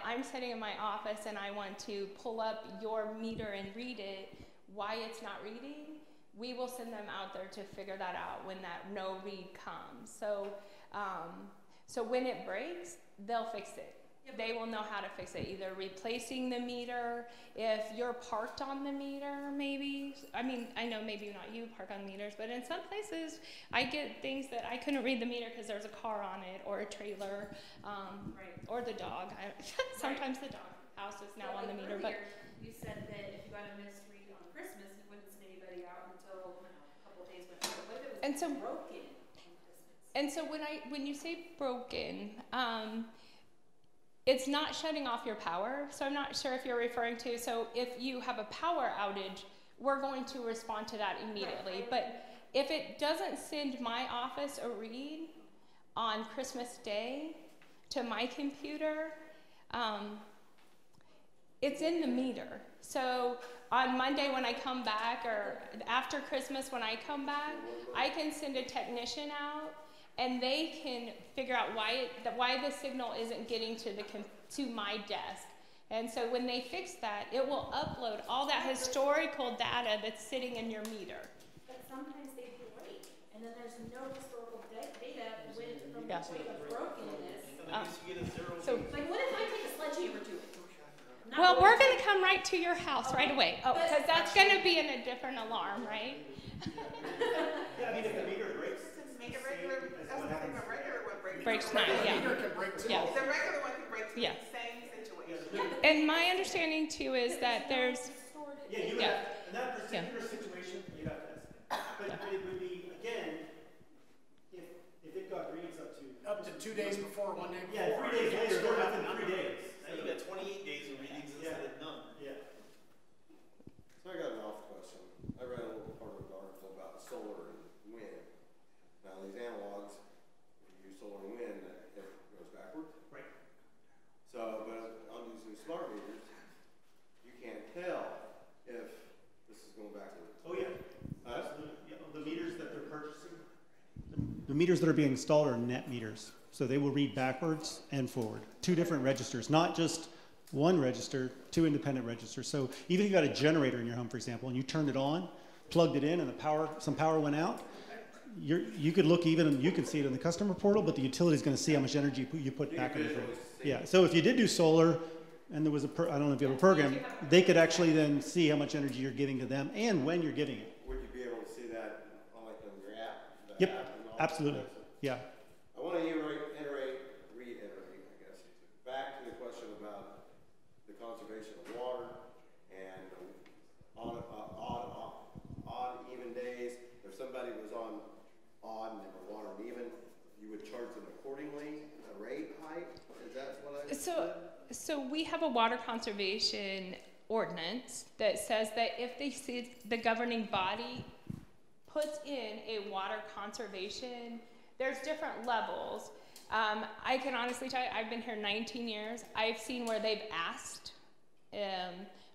I'm sitting in my office and I want to pull up your meter and read it, why it's not reading. We will send them out there to figure that out when that no read comes. So, so when it breaks, they'll fix it. They will know how to fix it, either replacing the meter, if you're parked on the meter, maybe. I mean, I know maybe not you park on meters, but in some places, I get things that I couldn't read the meter because there's a car on it, or a trailer, or the dog. Sometimes the dog house is now on the meter. Earlier, But you said that if you got a misread on Christmas, you wouldn't send anybody out until a couple of days went by. What if it was broken on Christmas? And so when you say broken, it's not shutting off your power. So I'm not sure if you're referring to, so if you have a power outage, we're going to respond to that immediately. But if it doesn't send my office a read on Christmas Day to my computer, it's in the meter. So on Monday when I come back, or after Christmas when I come back, I can send a technician out and they can figure out why the signal isn't getting to my desk. And so when they fix that, it will upload all that historical data that's sitting in your meter. But sometimes they break, and then there's no historical data from the point of brokenness. So, like, what if I take a sledgehammer to it? Well, we're going to come right to your house right away. Oh, because that's going to be in a different alarm, right? Yeah, I mean, if the meter breaks, make a regular, that's the thing, a regular one breaks. Breaks not, yeah. The meter can break too. Yeah. The regular one can break too, Yeah. same situation. And my understanding too is that there's, yeah, you would yeah. have, in that particular situation, you have to estimate. But it would be, again, if it got reads up to 2 days before, 1 day before. Yeah, 3 days later, they're up in 3 days. Now you got 28 days of readings instead of none. Yeah. So I got an off question. I read a little part of an article about solar and wind. Now these analogs, if you use solar and wind, it goes backwards. Right. So, but on using smart meters, you can't tell if this is going backwards. Oh yeah, absolutely. Yeah, the meters that they're purchasing, the meters that are being installed are net meters. So they will read backwards and forward. 2 different registers, not just one register, 2 independent registers. So even if you got a generator in your home, for example, and you turned it on, plugged it in, and some power went out, you could look even, you can see it in the customer portal, but the utility is going to see how much energy you put back in the grid. Yeah, so if you did do solar, and there was I don't know if you have a program, they could actually then see how much energy you're giving to them and when you're giving it. Would you be able to see that on like on your app? Yep, absolutely, yeah. I want to reiterate, I guess, back to the question about the conservation of water and on odd, even days. If somebody was on odd and they were water even, you would charge them accordingly, a rate hike? Is that what I said? So we have a water conservation ordinance that says that if they see the governing body puts in a water conservation, there's different levels. I can honestly tell you, I've been here 19 years. I've seen where they've asked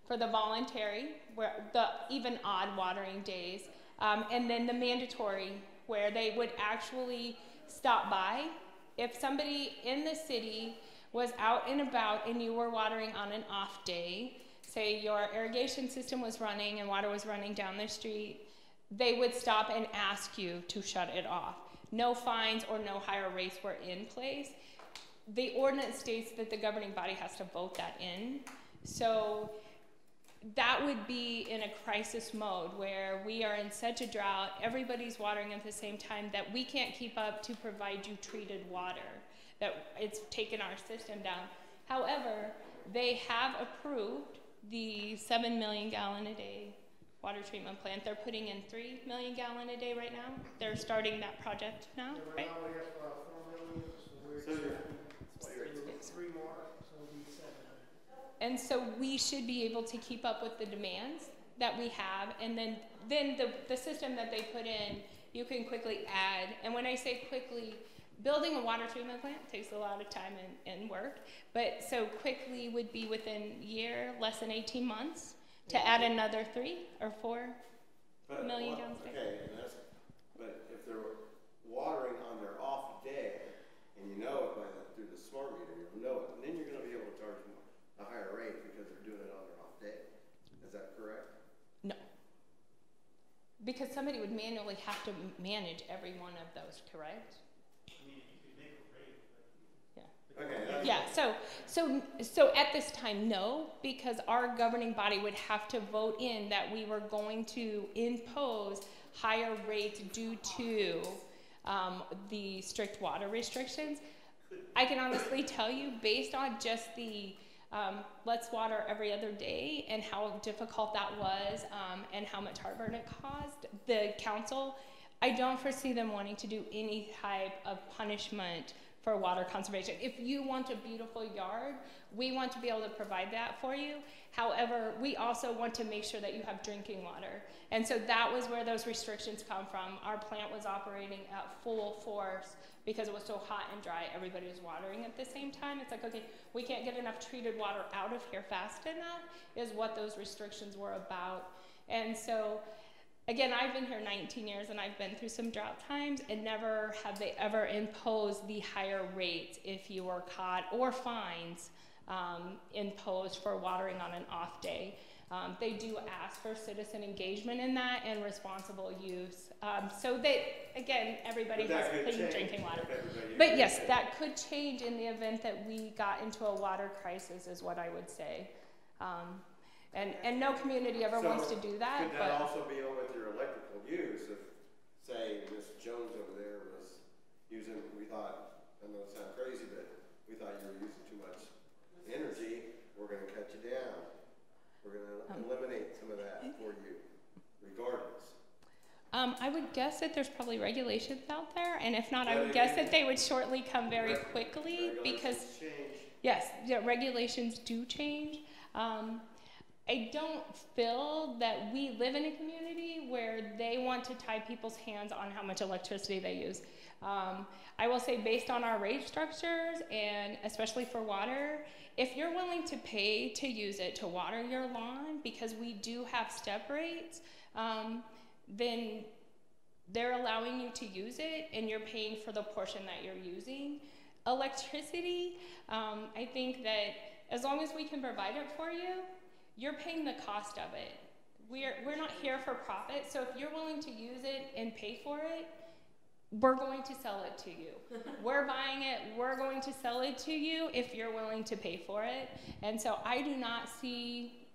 for the voluntary, where the even odd watering days, and then the mandatory, where they would actually stop by. If somebody in the city was out and about and you were watering on an off day, say your irrigation system was running and water was running down the street, they would stop and ask you to shut it off. No fines or no higher rates were in place. The ordinance states that the governing body has to vote that in. So that would be in a crisis mode where we are in such a drought, everybody's watering at the same time, that we can't keep up to provide you treated water, that it's taken our system down. However, they have approved the 7 million gallon a day water treatment plant. They're putting in 3 million gallon a day right now. They're starting that project now, right? And so we should be able to keep up with the demands that we have, and then the system that they put in, you can quickly add. And when I say quickly, building a water treatment plant takes a lot of time and work, but so quickly would be within a year, less than 18 months, to add another 3 or 4 million gallons a day. Okay, but if they're watering on their off day, and you know it through the smart meter, you'll know it, and then you're going to be able to charge them a higher rate because they're doing it on their off day. Is that correct? No. Because somebody would manually have to manage every one of those, correct? Okay. Yeah, so at this time, no, because our governing body would have to vote in that we were going to impose higher rates due to the strict water restrictions. I can honestly tell you, based on just the let's water every other day and how difficult that was and how much heartburn it caused the council, I don't foresee them wanting to do any type of punishment for water conservation. If you want a beautiful yard, we want to be able to provide that for you. However, we also want to make sure that you have drinking water. And so that was where those restrictions come from. Our plant was operating at full force because it was so hot and dry, everybody was watering at the same time. It's like, okay, we can't get enough treated water out of here fast enough, is what those restrictions were about. And so, again, I've been here 19 years and I've been through some drought times, and never have they ever imposed the higher rates if you were caught, or fines imposed for watering on an off day. They do ask for citizen engagement in that and responsible use. So that, again, everybody has clean drinking water. But yes, that could change in the event that we got into a water crisis, is what I would say. And no community ever wants to do that. Could that also be with your electrical use? If, say, Ms. Jones over there was using, we thought, I know it sounds crazy, but we thought you were using too much energy, we're going to cut you down. We're going to eliminate some of that for you, regardless. I would guess that there's probably regulations out there, and if not, I would guess that they would shortly come very quickly, because yes, regulations do change. I don't feel that we live in a community where they want to tie people's hands on how much electricity they use. I will say, based on our rate structures, and especially for water, if you're willing to pay to use it to water your lawn, because we do have step rates, then they're allowing you to use it and you're paying for the portion that you're using. Electricity, I think that as long as we can provide it for you, you're paying the cost of it. We're not here for profit, so if you're willing to use it and pay for it, we're going to sell it to you. We're buying it, we're going to sell it to you if you're willing to pay for it. And so I do not see,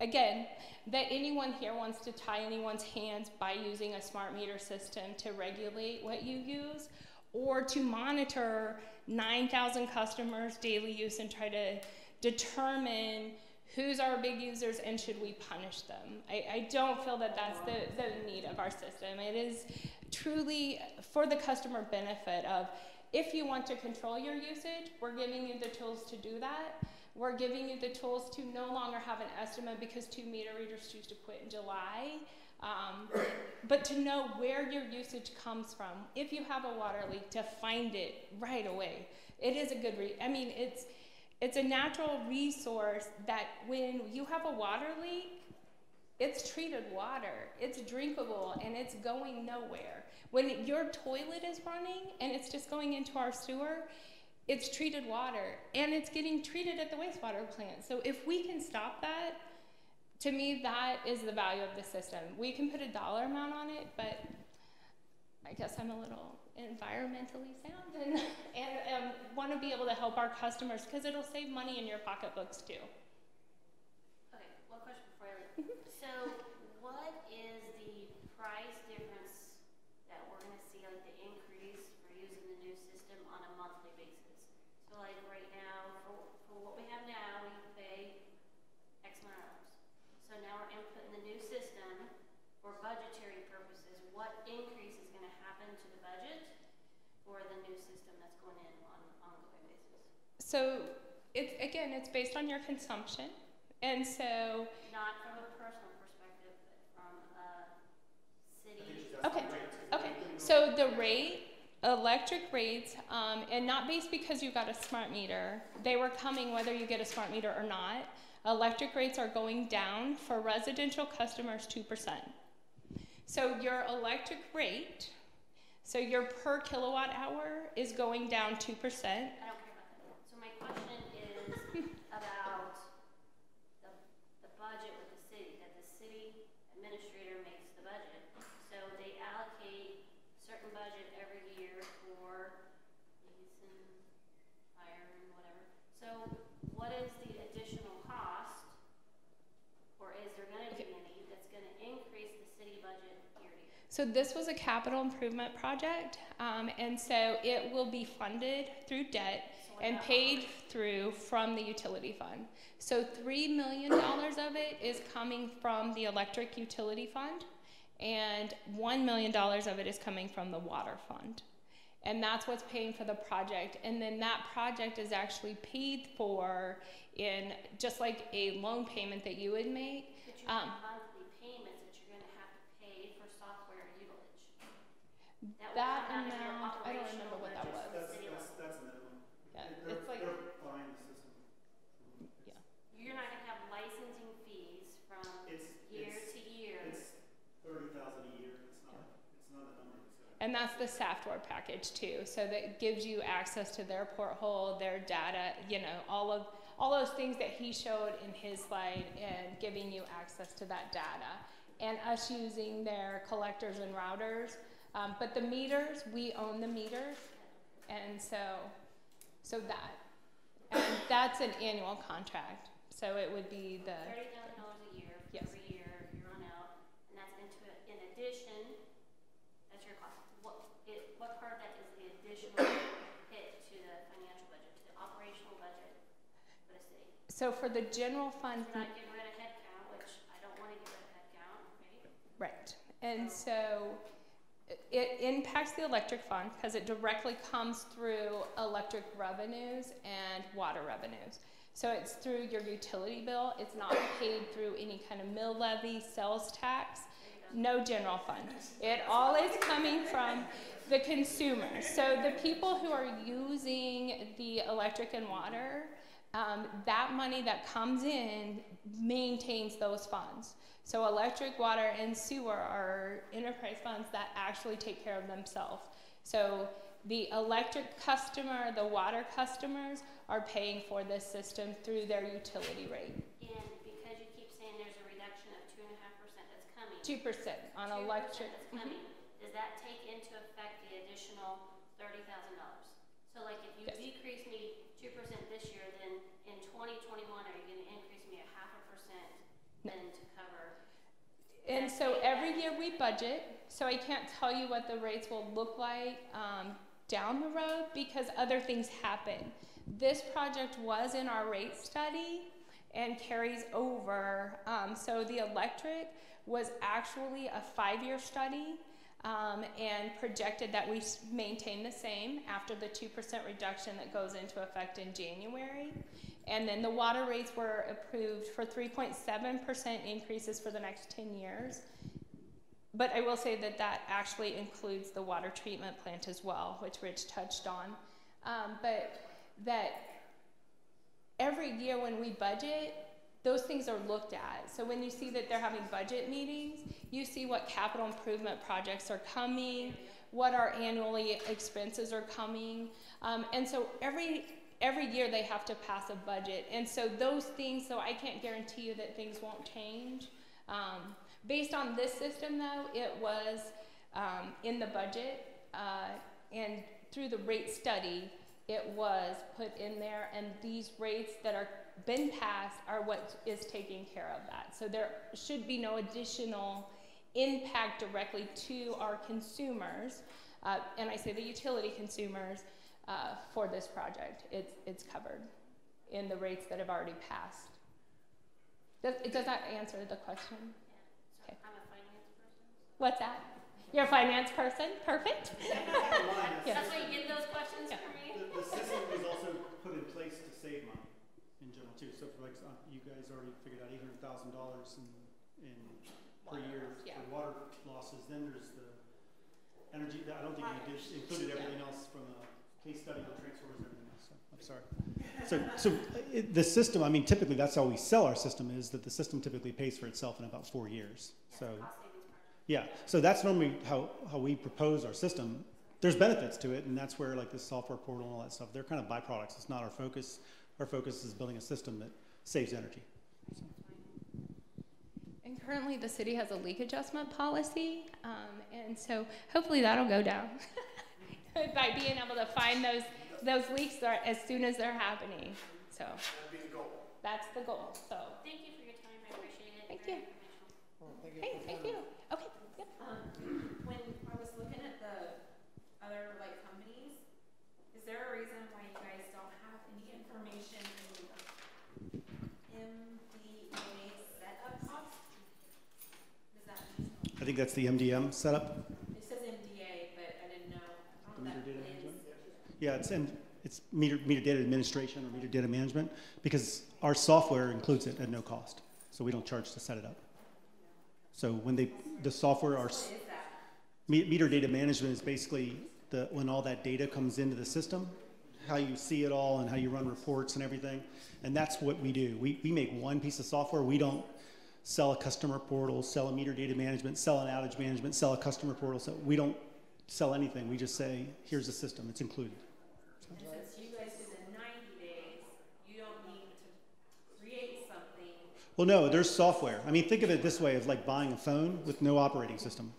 again, that anyone here wants to tie anyone's hands by using a smart meter system to regulate what you use or to monitor 9,000 customers' daily use and try to determine who's our big users and should we punish them. I don't feel that that's the need of our system. It is truly for the customer benefit of, if you want to control your usage, we're giving you the tools to do that. We're giving you the tools to no longer have an estimate because 2 meter readers choose to quit in July, but to know where your usage comes from. If you have a water leak, to find it right away. It is a good it's a natural resource that when you have a water leak, it's treated water, it's drinkable, and it's going nowhere. When your toilet is running and it's just going into our sewer, it's treated water, and it's getting treated at the wastewater plant. So if we can stop that, to me, that is the value of the system. We can put a dollar amount on it, but I guess I'm a little environmentally sound and want to be able to help our customers because it'll save money in your pocketbooks too. Okay, one question before I leave. So what is the price difference that we're going to see, like the increase for using the new system on a monthly basis? So like right now, for what we have now, we pay X amount of dollars. So now we're inputting the new system for budgetary purposes. What increase is going to happen to the budget for the new system that's going in on an ongoing basis? So it's based on your consumption. And so not from a personal perspective, but from a city. Okay. So the electric rates, and not based because you got a smart meter. They were coming whether you get a smart meter or not. Electric rates are going down for residential customers 2%. So your electric rate, so your per kilowatt hour is going down 2%. I don't care about that. So my question is about the budget with the city, that the city administrator makes the budget. So they allocate a certain budget every year for police and fire and whatever. So what is the additional cost, or is there going to be any, that's going to increase the city budget year to year? So this was a capital improvement project, and so it will be funded through debt and paid through from the utility fund. So $3 million of it is coming from the electric utility fund, and $1 million of it is coming from the water fund. And that's what's paying for the project. And then that project is actually paid for in just like a loan payment that you would make. But you have monthly payments that you're going to have to pay for software usage. That amount, I don't remember what that was. That's minimum. Yeah, They're like, buying the system. Yeah. You're not going to have licensing fees from year to year. It's $30,000 a year. It's not a number. And that's the software package too. So that gives you access to their porthole, their data, all those things that he showed in his slide, and giving you access to that data. And us using their collectors and routers. But the meters, we own the meters. And so that's an annual contract. So it would be the $30,000 a year for every year you run out, and that's in addition. That's your cost. What part of that is the additional hit to the financial budget, to the operational budget for the city? So for the general fund, we're not getting rid of headcount, which I don't want to get rid of headcount, right? Right. And so it impacts the electric fund because it directly comes through electric revenues and water revenues. So it's through your utility bill. It's not paid through any kind of mill levy, sales tax, no general fund. It all is coming from the consumers. So the people who are using the electric and water, that money that comes in maintains those funds. So electric, water, and sewer are enterprise funds that actually take care of themselves. So the electric customer, the water customers are paying for this system through their utility rate. And because you keep saying there's a reduction of 2.5% that's coming. 2% on 2% electric. that's coming. Does that take into effect the additional $30,000? So like if you Yes. decrease me 2% this year, then in 2021, are you going to increase me 0.5% then to cover? And so every year we budget, so I can't tell you what the rates will look like down the road because other things happen. This project was in our rate study and carries over. So the electric was actually a 5-year study and projected that we maintain the same after the 2% reduction that goes into effect in January. And then the water rates were approved for 3.7% increases for the next 10 years. But I will say that that actually includes the water treatment plant as well, which Rich touched on. But that every year when we budget, those things are looked at. So when you see that they're having budget meetings, you see what capital improvement projects are coming, what our annually expenses are coming. And so every year they have to pass a budget. And so those things, so I can't guarantee you that things won't change. Based on this system though, it was in the budget and through the rate study, it was put in there, and these rates that are been passed are what is taking care of that. So there should be no additional impact directly to our consumers, and I say the utility consumers, for this project. It's covered in the rates that have already passed. Does that answer the question? Yeah. So Okay. I'm a finance person. What's that? You're a finance person? Perfect. Yeah. That's why you get those questions for me. The system was also put in place to save money in general too. So for like you guys already figured out $800,000 in per year for water losses. Then there's the energy. I don't think you included everything else from a case study on transformers and everything else. So I'm sorry. The system. I mean, typically that's how we sell our system. Is that the system typically pays for itself in about 4 years. So. Yeah, so that's normally how we propose our system. There's benefits to it, and that's where like this software portal and all that stuff, they're kind of byproducts. It's not our focus. Our focus is building a system that saves energy. So. And currently the city has a leak adjustment policy, and so hopefully that'll go down by being able to find those leaks as soon as they're happening. So that'd be the goal. That's the goal. So thank you for your time. I appreciate it. Thank you. Well, thank you. Hey, thank you. Okay. Yep. When I was looking at the other like companies, is there a reason why you guys don't have any information in MDA setup cost? Does that mean? I think that's the MDM setup. It says MDA, but I didn't know. I don't know what that is. Yeah, it's meter data administration or meter data management because our software includes it at no cost, so we don't charge to set it up. So when the software, meter data management is basically when all that data comes into the system, how you see it all and how you run reports and everything. And that's what we do. We make one piece of software. We don't sell a customer portal, sell a meter data management, sell an outage management, sell a customer portal. So we don't sell anything. We just say, here's the system. It's included. And since you guys did the 90 days, you don't need to create something. Well, no, there's software. I mean, think of it this way of like buying a phone with no operating system.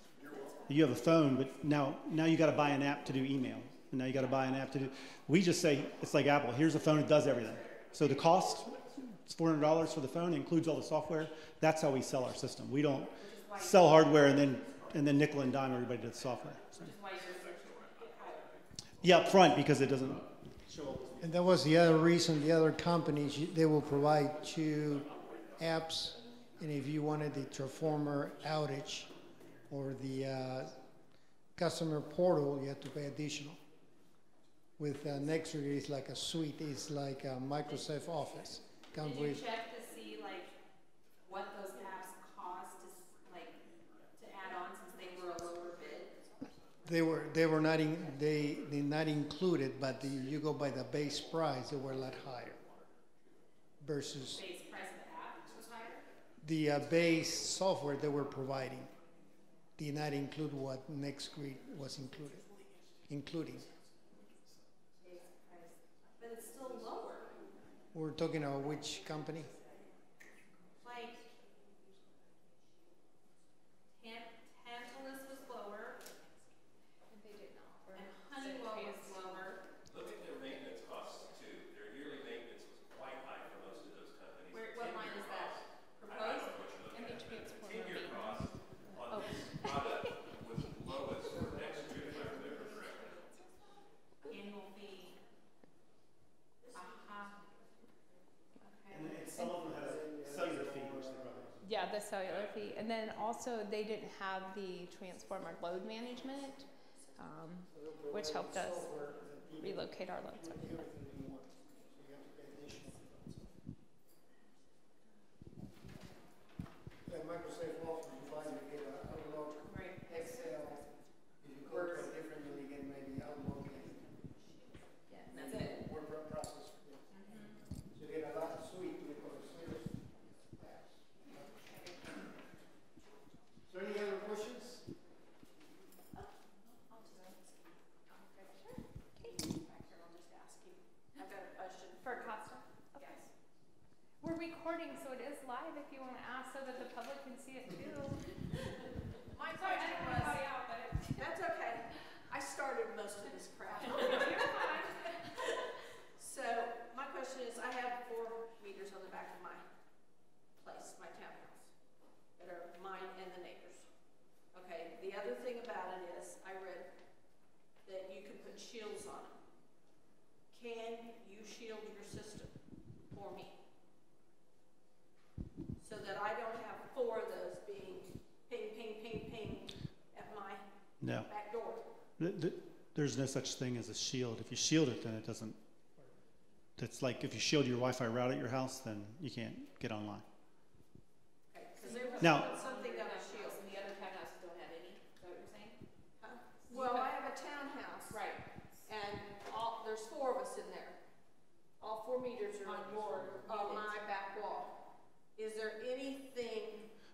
You have a phone, but now you got to buy an app to do email. And now you got to buy an app to do. We just say it's like Apple. Here's a phone that does everything. So the cost, it's $400 for the phone. It includes all the software. That's how we sell our system. We don't sell hardware and then nickel and dime everybody to the software. So. Yeah, up front because it doesn't show up. And that was the other reason. The other companies, they will provide 2 apps, and if you wanted the transformer outage or the customer portal, you have to pay additional. With NextGrid, it's like a suite. It's like a Microsoft Office. Did you check to see like what those apps cost to add on since they were a lower bid? They were not not included, but you go by the base price. They were a lot higher versus Base price of the app was higher? the base software they were providing did not include what NextGrid was including. still lower. We're talking about which company? Like, Tantalus was lower, And they didn't offer. and Honeywell was lower. Look at their maintenance costs too. Their yearly maintenance was quite high for most of those companies. What line is that? I don't Proposed? know what you're looking And at. the transformer The 10-year cost on Oh. this product was lowest for next year, if I remember correctly. Annual fee. Aha. And some of them have cellular fee, which they probably. Yeah, the cellular fee. And then also they didn't have the transformer load management, which helped us relocate our loads. Microsoft Office, you find you get Outlook, Right. Excel. If you go to a different, you get maybe Outlook and Yeah, that's it. word process. So you get a lot of suite, you call it service apps. Is there any other questions? Back here, I'll just ask you. I've got a question. For Costa? Yes. We're recording, so it is live if you want to ask so that the public can see it too. My Sorry, I question didn't want to was, call you out, but that's okay. I started most of this crap. you're fine. So my question is, I have 4 meters on the back of my place, my townhouse, that are mine and the neighbors. Okay, the other thing about it is, I read that you can put shields on them. Can you shield your system for me? So that I don't have 4 of those being ping, ping, ping, ping at my No. back door. There's no such thing as a shield. If you shield it, then it doesn't. It's like if you shield your Wi-Fi route at your house, then you can't get online. Okay, because there was Now- something that was shield. And the other townhouses don't have any, is that what you're saying? Well, I have a townhouse. Right. And there's 4 of us in there. All 4 meters are on my back wall. Is there anything?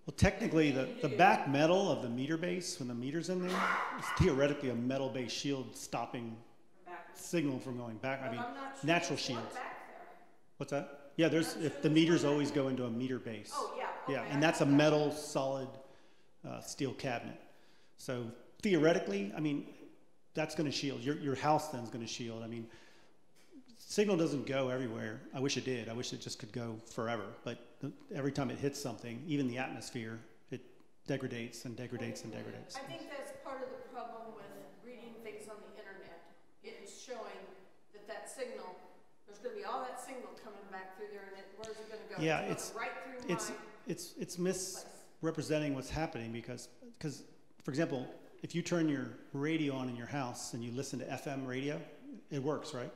Well, technically, the back metal of the meter base, when the meter's in there, is theoretically a metal-based shield stopping signal from going back. I mean, I'm not sure natural there's one shields. back there. What's that? Yeah, there's I'm if sure the there's meters one always go into a meter base. Oh, yeah. Yeah, Okay, and I that's a got that. metal solid steel cabinet. So theoretically, I mean, that's going to shield. Your house then is going to shield. I mean, signal doesn't go everywhere. I wish it did. I wish it just could go forever. But every time it hits something, even the atmosphere, it degrades and degrades and degrades. I think that's part of the problem with reading things on the internet. It's showing that signal, there's going to be all that signal coming back through there, and where's it going to go? Yeah, It's going right through it's misrepresenting what's happening because for example, if you turn your radio on in your house and you listen to FM radio, it works, right?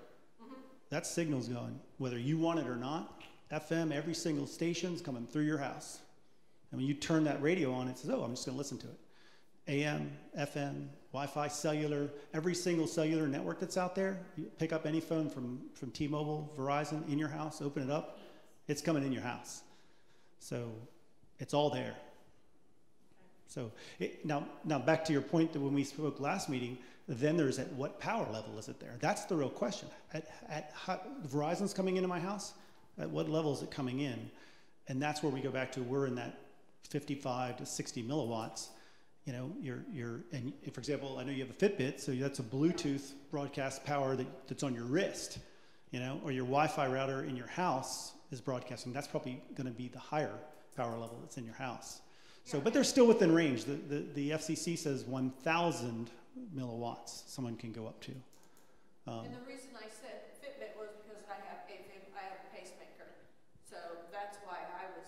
That signal's going, whether you want it or not. FM, every single station's coming through your house. And when you turn that radio on, it says, oh, I'm just going to listen to it. AM, FM, Wi-Fi, cellular, every single cellular network that's out there, you pick up any phone from T-Mobile, Verizon, in your house, open it up, it's coming in your house. So it's all there. So now back to your point that when we spoke last meeting, then there's at what power level is it there? That's the real question. Verizon's coming into my house, at what level is it coming in? And that's where we go back to, we're in that 55 to 60 milliwatts. You know, and for example, I know you have a Fitbit, so that's a Bluetooth broadcast power that's on your wrist, you know, or your Wi-Fi router in your house is broadcasting. That's probably going to be the higher power level that's in your house. So, but they're still within range. The FCC says 1,000 milliwatts someone can go up to. And the reason I said Fitbit was because I have a pacemaker. So that's why I was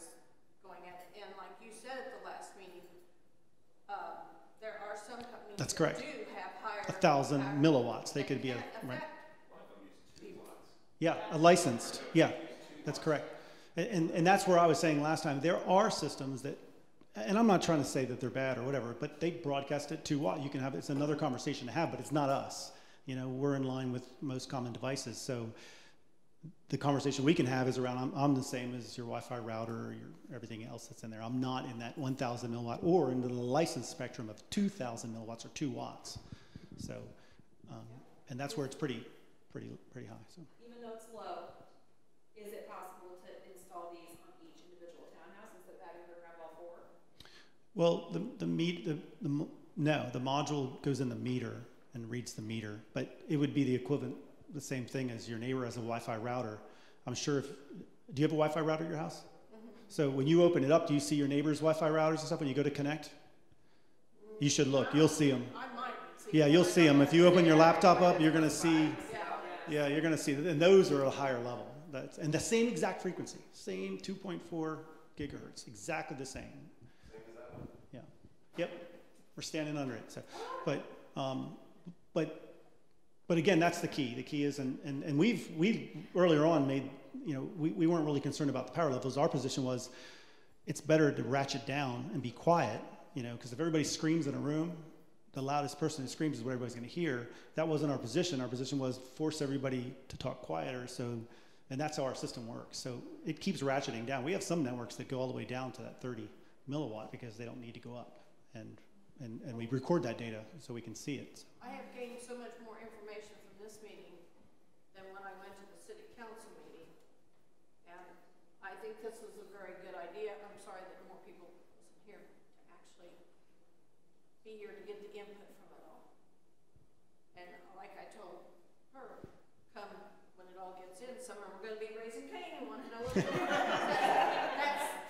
going at it. And like you said at the last meeting, there are some companies That's correct. that do have higher 1,000 power milliwatts. They could be that can't right. affect Yeah, a licensed. Yeah, that's correct. And that's where I was saying last time, there are systems that, and I'm not trying to say that they're bad or whatever, but they broadcast it 2 watt. You can have, it's another conversation to have, but it's not us. You know, we're in line with most common devices. So the conversation we can have is around, I'm the same as your Wi-Fi router or your everything else that's in there. I'm not in that 1,000 milliwatt or into the licensed spectrum of 2,000 milliwatts or 2 watts. So, and that's where it's pretty high. So. Even even though it's low, is it possible to install these on each individual townhouse instead of having to grab all four? Well, the module goes in the meter and reads the meter, but it would be the equivalent, the same thing as your neighbor has a Wi-Fi router. I'm sure do you have a Wi-Fi router at your house? Mm-hmm. So when you open it up, do you see your neighbor's Wi-Fi routers and stuff when you go to connect? You should look, you'll see them. I might see Yeah, you'll see them. If you open your laptop up, you're gonna see, yeah, you're gonna see, and those are a higher level. And the same exact frequency, same 2.4 gigahertz, exactly the same. Yeah, yep, we're standing under it. So, but again, that's the key. The key is, and we've earlier on made, we weren't really concerned about the power levels. Our position was, it's better to ratchet down and be quiet, because if everybody screams in a room, the loudest person who screams is what everybody's going to hear. That wasn't our position. Our position was force everybody to talk quieter. And that's how our system works. So it keeps ratcheting down. We have some networks that go all the way down to that 30 milliwatt because they don't need to go up. And we record that data so we can see it. I have gained so much more information from this meeting than when I went to the city council meeting. And I think this is a very good idea. I'm sorry that more people wasn't here to actually be here to get the input from it all. And like I told her, come when it all gets in, some of them are going to be raising Cain and want to know what's going on.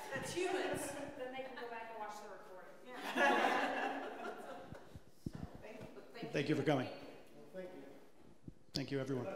That's humans. Then they can go back and watch the recording. Yeah. Thank you for coming. Well, thank you. Thank you, everyone.